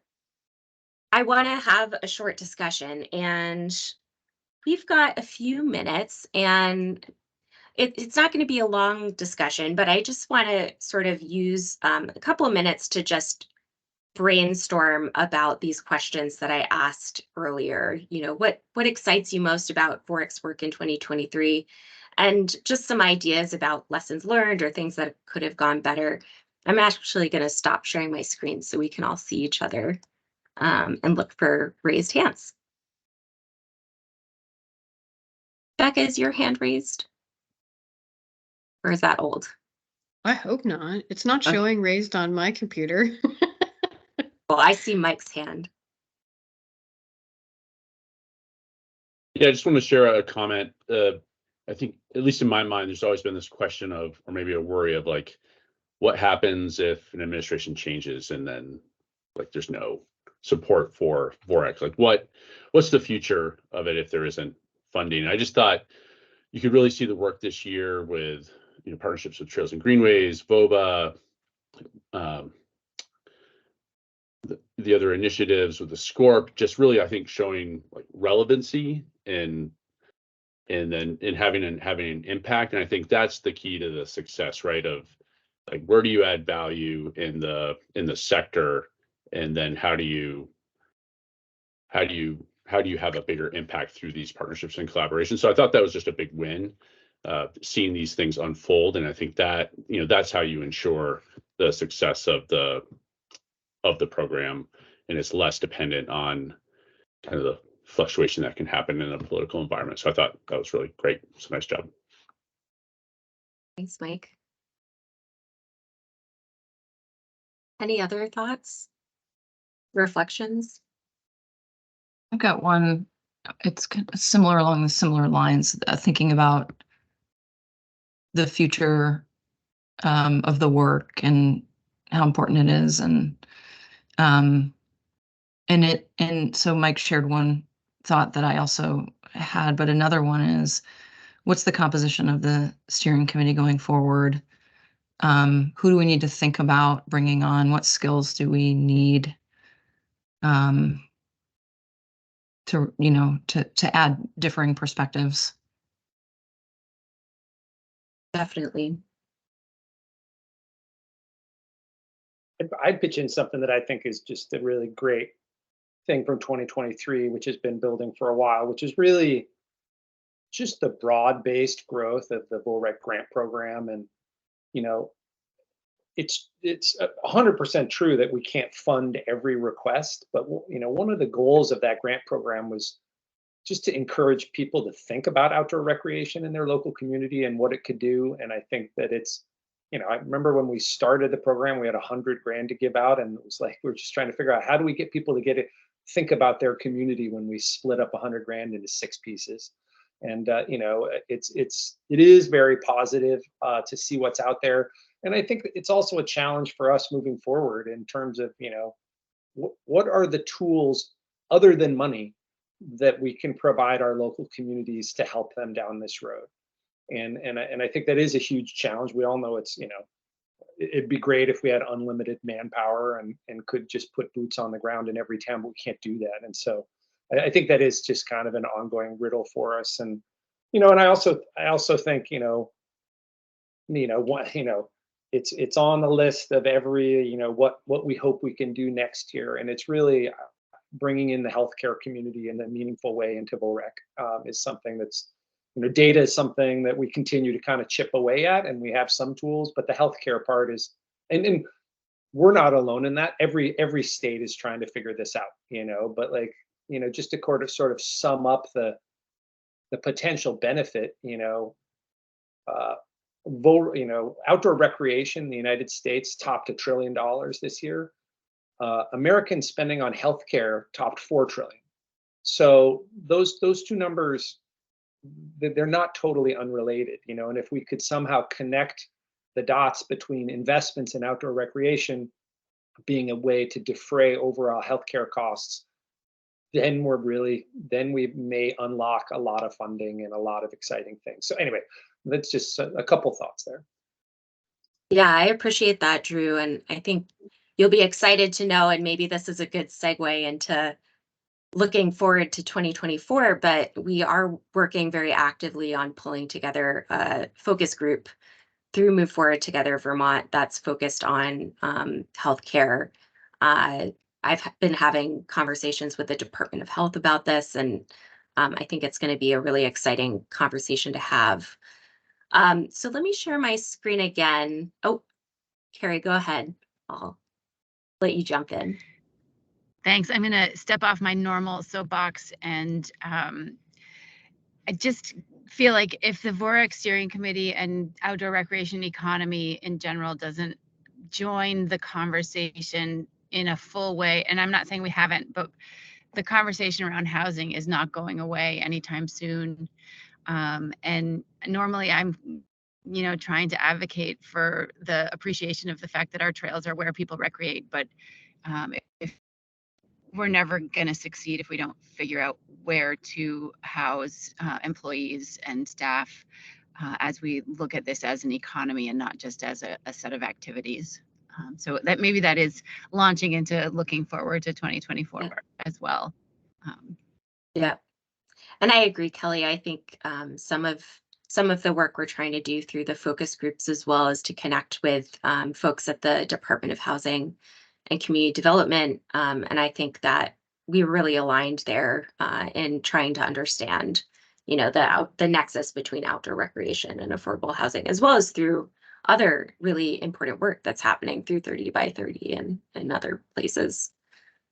I want to have a short discussion, and we've got a few minutes, and it's not going to be a long discussion, but I just want to sort of use a couple of minutes to just brainstorm about these questions that I asked earlier. What excites you most about VOREC's work in 2023, and just some ideas about lessons learned or things that could have gone better. I'm actually going to stop sharing my screen so we can all see each other and look for raised hands. Becca, is your hand raised? Or is that old? I hope not. It's not showing raised on my computer. Well, I see Mike's hand. Yeah, I just want to share a comment. I think, at least in my mind, there's always been this question of, or maybe a worry of, like, what happens if an administration changes and then, like, there's no support for VOREC? Like, what's the future of it if there isn't funding? I just thought you could really see the work this year with partnerships with Trails and Greenways, VOBA, the other initiatives with the SCORP, just really, I think, showing like relevancy and then having an impact. And I think that's the key to the success, right? Of like, where do you add value in the sector, and then how do you have a bigger impact through these partnerships and collaboration. So I thought that was just a big win, seeing these things unfold. And I think that, that's how you ensure the success of the program, and it's less dependent on kind of the fluctuation that can happen in a political environment. So I thought that was really great. It's a nice job. Thanks, Mike. Any other thoughts? Reflections? I've got one. It's similar along the similar lines, thinking about the future of the work and how important it is, and so Mike shared one thought that I also had, but another one is, what's the composition of the steering committee going forward? Who do we need to think about bringing on? What skills do we need to add differing perspectives? Definitely. I'd pitch in something that I think is just a really great thing from 2023, which has been building for a while, which is really just the broad-based growth of the VOREC grant program. And, it's 100% true that we can't fund every request, but, one of the goals of that grant program was just to encourage people to think about outdoor recreation in their local community and what it could do. And I think that it's, I remember when we started the program, we had $100 grand to give out, and it was like we were just trying to figure out, how do we get people to think about their community when we split up $100 grand into 6 pieces. And it is very positive to see what's out there. And I think it's also a challenge for us moving forward in terms of, what are the tools other than money that we can provide our local communities to help them down this road. And I think that is a huge challenge. We all know it's, it'd be great if we had unlimited manpower and could just put boots on the ground in every town, but we can't do that. And so I think that is just kind of an ongoing riddle for us. And, and I also think, it's on the list of every, what we hope we can do next year. And it's really bringing in the healthcare community in a meaningful way into VOREC is something that's, data is something that we continue to kind of chip away at, and we have some tools, but the healthcare part is, and we're not alone in that. Every state is trying to figure this out, but like, just to sort of sum up the potential benefit, outdoor recreation in the United States topped $1 trillion this year. American spending on healthcare topped $4 trillion. So those two numbers, they're not totally unrelated, and if we could somehow connect the dots between investments in outdoor recreation being a way to defray overall healthcare costs, then we may unlock a lot of funding and a lot of exciting things. So anyway, that's just a couple thoughts there. Yeah, I appreciate that, Drew. And I think you'll be excited to know, and maybe this is a good segue into looking forward to 2024, but we are working very actively on pulling together a focus group through Move Forward Together Vermont that's focused on healthcare. I've been having conversations with the Department of Health about this, and I think it's going to be a really exciting conversation to have. So let me share my screen again. Oh, Carrie, go ahead. I'll let you jump in. Thanks. I'm going to step off my normal soapbox, and I just feel like if the VOREC steering committee and outdoor recreation economy in general doesn't join the conversation in a full way, and I'm not saying we haven't, but the conversation around housing is not going away anytime soon. And normally I'm, trying to advocate for the appreciation of the fact that our trails are where people recreate, but if we're never going to succeed if we don't figure out where to house employees and staff as we look at this as an economy and not just as a set of activities. So that maybe that is launching into looking forward to 2024 as well. Yeah. And I agree, Kelly. I think some of the work we're trying to do through the focus groups as well is to connect with folks at the Department of Housing and Community Development. And I think that we really aligned there in trying to understand, the nexus between outdoor recreation and affordable housing, as well as through other really important work that's happening through 30 by 30 and other places.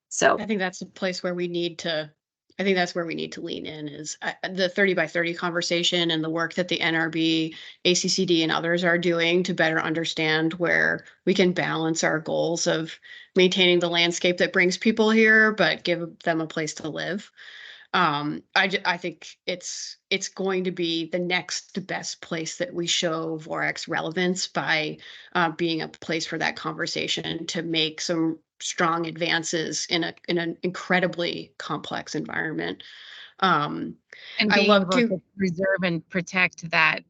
So I think that's a place where we need to, I think that's where we need to lean in is the 30 by 30 conversation and the work that the NRB, ACCD, and others are doing to better understand where we can balance our goals of maintaining the landscape that brings people here, but give them a place to live. I think it's going to be the next best place that we show VOREC's relevance by being a place for that conversation to make some strong advances in an incredibly complex environment. And I being love able to preserve and protect that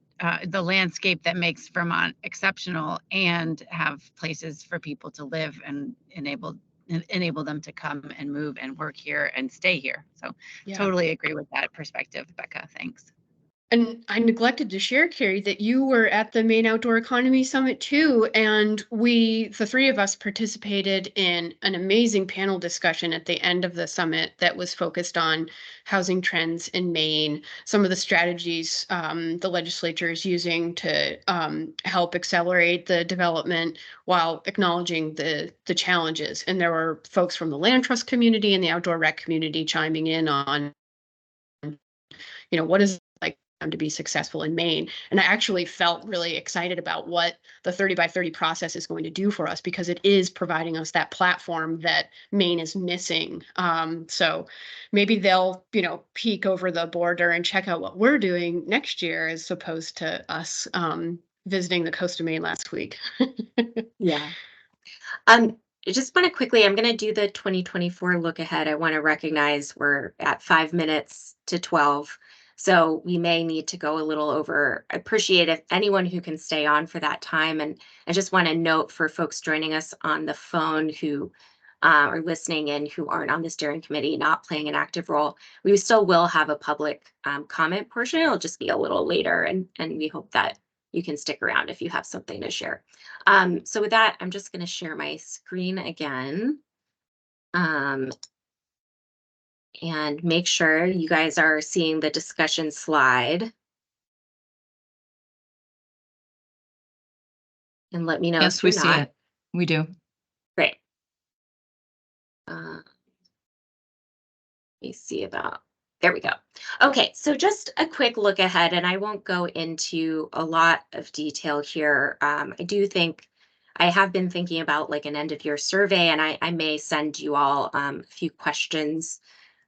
the landscape that makes Vermont exceptional and have places for people to live and enable them to come and move and work here and stay here. So totally agree with that perspective, Becca. Thanks. And I neglected to share, Carrie, that you were at the Maine Outdoor Economy Summit too. And the three of us participated in an amazing panel discussion at the end of the summit that was focused on housing trends in Maine, some of the strategies the legislature is using to help accelerate the development while acknowledging the challenges. And there were folks from the land trust community and the outdoor rec community chiming in on, what is like to be successful in Maine. And I actually felt really excited about what the 30 by 30 process is going to do for us because it is providing us that platform that Maine is missing. So maybe they'll, peek over the border and check out what we're doing next year as opposed to us visiting the coast of Maine last week. yeah. I just want to quickly, I'm going to do the 2024 look ahead. I want to recognize we're at 5 minutes to 12. So we may need to go a little over. I appreciate if anyone who can stay on for that time. And I just want to note for folks joining us on the phone who are listening in who aren't on the steering committee, not playing an active role, we still will have a public comment portion. It'll just be a little later. And we hope that you can stick around if you have something to share. So with that, I'm just going to share my screen again. And make sure you guys are seeing the discussion slide. And let me know yes, if we you're see not. it. We do. Great. Let me see about, there we go. Okay, so just a quick look ahead, and I won't go into a lot of detail here. I do think I have been thinking about like an end of year survey, and I may send you all a few questions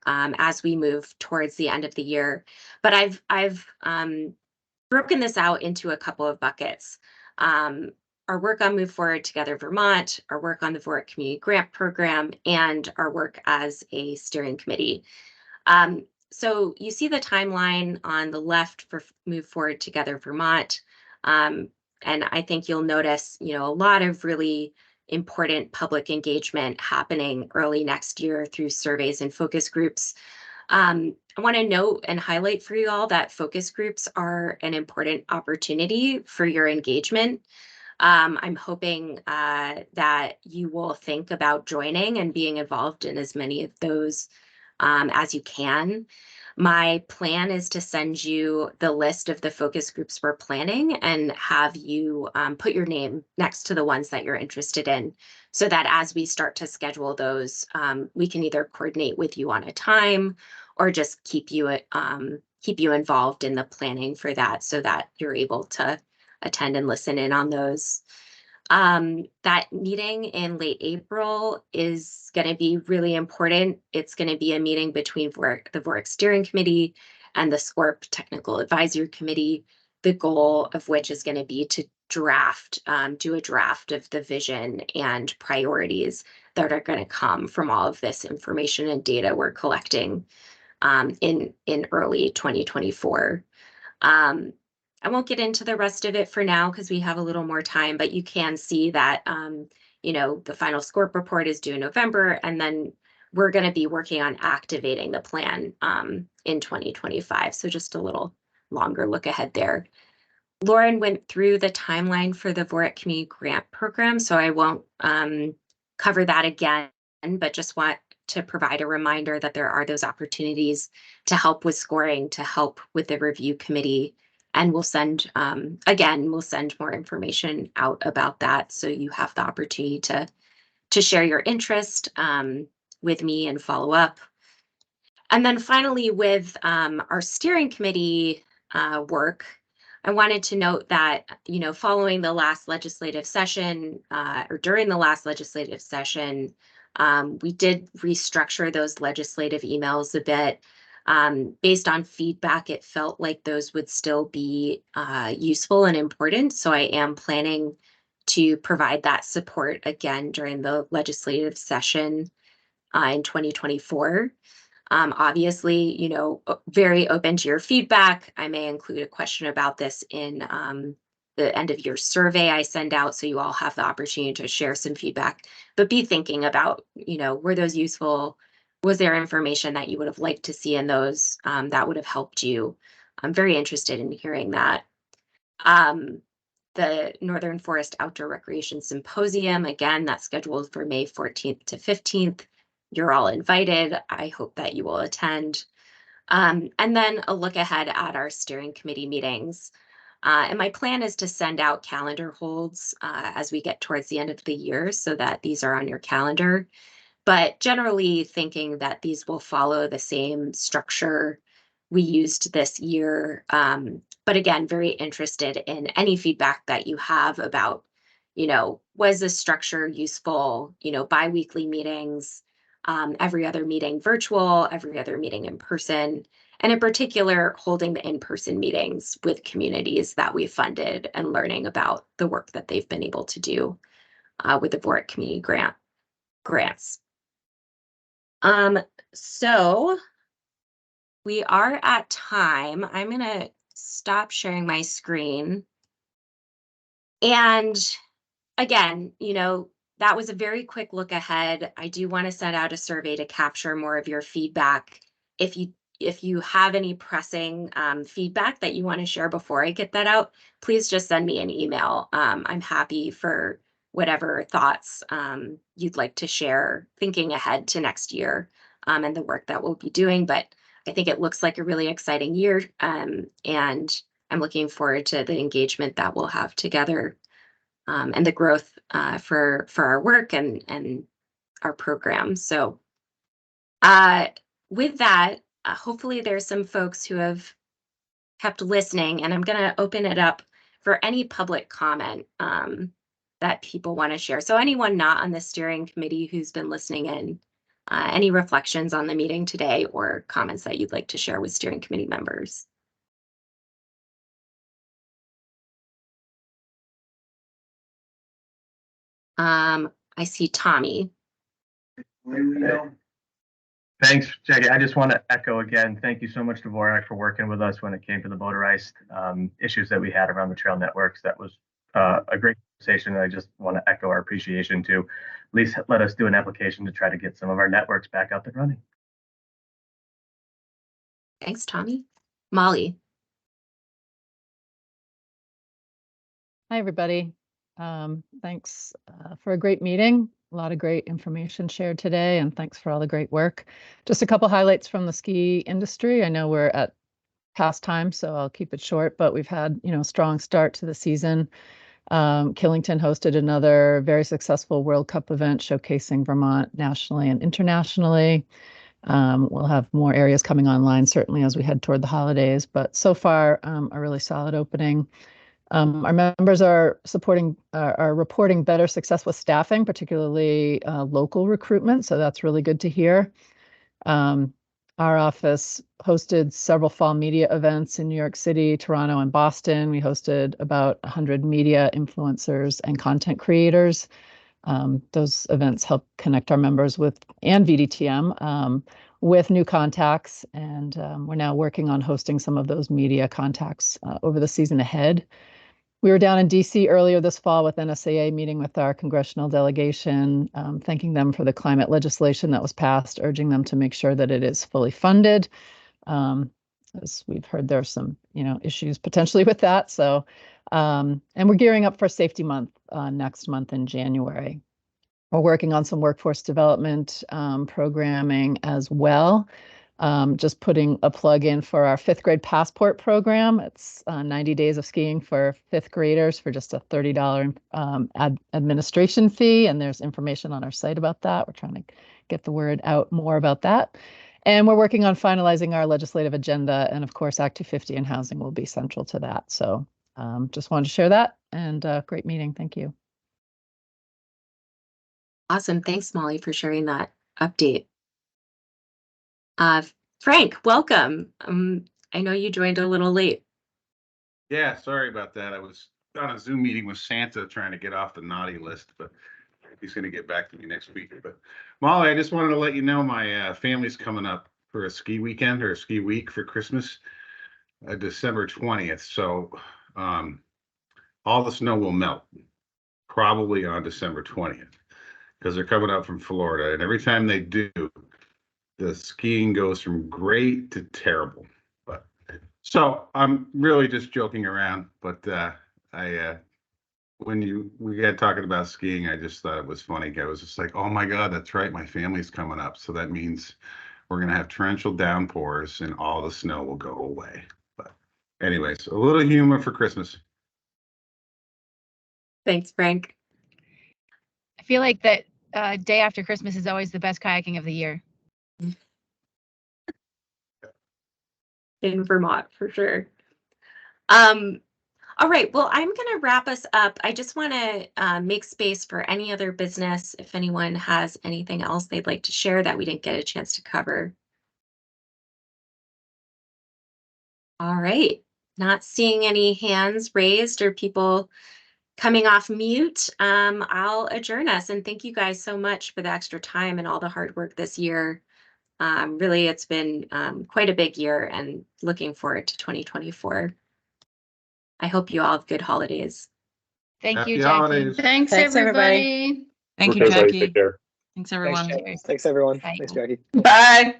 as we move towards the end of the year. But I've broken this out into a couple of buckets. Our work on Move Forward Together Vermont, our work on the VOREC Community Grant Program, and our work as a steering committee. So you see the timeline on the left for Move Forward Together Vermont. And I think you'll notice, a lot of really important public engagement happening early next year through surveys and focus groups. I want to note and highlight for you all that focus groups are an important opportunity for your engagement. I'm hoping that you will think about joining and being involved in as many of those as you can. My plan is to send you the list of the focus groups we're planning and have you put your name next to the ones that you're interested in so that as we start to schedule those, we can either coordinate with you on a time or just keep you involved in the planning for that so that you're able to attend and listen in on those. That meeting in late April is going to be really important. It's going to be a meeting between the VOREC Steering Committee and the SCORP Technical Advisory Committee, the goal of which is going to be to do a draft of the vision and priorities that are going to come from all of this information and data we're collecting in early 2024. I won't get into the rest of it for now because we have a little more time, but you can see that, the final score report is due in November, and then we're going to be working on activating the plan in 2025. So just a little longer look ahead there. Lauren went through the timeline for the VOREC Community Grant Program, so I won't cover that again, but just want to provide a reminder that there are those opportunities to help with scoring, to help with the review committee. And we'll send, we'll send more information out about that, so you have the opportunity to share your interest with me and follow up. And then finally, with our steering committee work, I wanted to note that, following the last legislative session or during the last legislative session, we did restructure those legislative emails a bit. Based on feedback, it felt like those would still be useful and important. So I am planning to provide that support again during the legislative session in 2024. Obviously, very open to your feedback. I may include a question about this in the end of year survey I send out, so you all have the opportunity to share some feedback. But be thinking about, were those useful? Was there information that you would have liked to see in those that would have helped you? I'm very interested in hearing that. The Northern Forest Outdoor Recreation Symposium, again, that's scheduled for May 14th to 15th. You're all invited. I hope that you will attend. And then a look ahead at our steering committee meetings. And my plan is to send out calendar holds as we get towards the end of the year, so that these are on your calendar. But generally thinking that these will follow the same structure we used this year. But again, very interested in any feedback that you have about, was this structure useful? Bi-weekly meetings, every other meeting virtual, every other meeting in person, and in particular, holding the in-person meetings with communities that we funded and learning about the work that they've been able to do with the VOREC community grants. So we are at time. I'm going to stop sharing my screen. And again, that was a very quick look ahead. I do want to send out a survey to capture more of your feedback. If you have any pressing feedback that you want to share before I get that out, please just send me an email. I'm happy for whatever thoughts you'd like to share, thinking ahead to next year and the work that we'll be doing. But I think it looks like a really exciting year, and I'm looking forward to the engagement that we'll have together and the growth for our work and our program. So with that, hopefully there's some folks who have kept listening, and I'm going to open it up for any public comment that people want to share. So anyone not on the steering committee who's been listening in, any reflections on the meeting today or comments that you'd like to share with steering committee members? I see Tommy. Thanks, Jackie. I just want to echo again, thank you so much to VOREC for working with us when it came to the motorized issues that we had around the trail networks. That was a great conversation. And I just want to echo our appreciation to at least let us do an application to try to get some of our networks back up and running. Thanks, Tommy. Molly. Hi, everybody. Thanks for a great meeting. A lot of great information shared today, and thanks for all the great work. Just a couple highlights from the ski industry. I know we're at past time, so I'll keep it short, but we've had, a strong start to the season. Killington hosted another very successful World Cup event showcasing Vermont nationally and internationally. We'll have more areas coming online, certainly as we head toward the holidays, but so far a really solid opening. Our members are reporting better success with staffing, particularly local recruitment. So that's really good to hear. Our office hosted several fall media events in New York City, Toronto, and Boston. We hosted about 100 media influencers and content creators. Those events help connect our members and VDTM with new contacts. And we're now working on hosting some of those media contacts over the season ahead. We were down in DC earlier this fall with NSAA, meeting with our congressional delegation, thanking them for the climate legislation that was passed, urging them to make sure that it is fully funded. As we've heard, there's some, issues potentially with that. So, and we're gearing up for Safety Month next month in January. We're working on some workforce development programming as well. Just putting a plug in for our 5th grade passport program. It's 90 days of skiing for 5th graders for just a $30 administration fee. And there's information on our site about that. We're trying to get the word out more about that. And we're working on finalizing our legislative agenda. And of course, Act 250 and housing will be central to that. So just wanted to share that, and great meeting. Thank you. Awesome. Thanks, Molly, for sharing that update. Frank, welcome. I know you joined a little late. Yeah, sorry about that. I was on a Zoom meeting with Santa trying to get off the naughty list, but he's going to get back to me next week. But Molly, I just wanted to let you know my family's coming up for a ski weekend or a ski week for Christmas, December 20th. So all the snow will melt probably on December 20th because they're coming up from Florida. And every time they do, the skiing goes from great to terrible. But so I'm really just joking around. But when we got talking about skiing, I just thought it was funny. I was just like, oh my God, that's right. My family's coming up. So that means we're going to have torrential downpours and all the snow will go away. But anyways, a little humor for Christmas. Thanks, Frank. I feel like that day after Christmas is always the best kayaking of the year. In Vermont, for sure. All right, well, I'm going to wrap us up. I just want to make space for any other business if anyone has anything else they'd like to share that we didn't get a chance to cover. All right, not seeing any hands raised or people coming off mute. I'll adjourn us, and thank you guys so much for the extra time and all the hard work this year. Really, it's been quite a big year, and looking forward to 2024. I hope you all have good holidays. Thank you, Happy Jackie. holidays. Thanks, everybody. Thank you, Okay, everybody, Jackie. take care. Thanks, everyone. Thanks, everyone. Bye. Thanks, Jackie. Bye.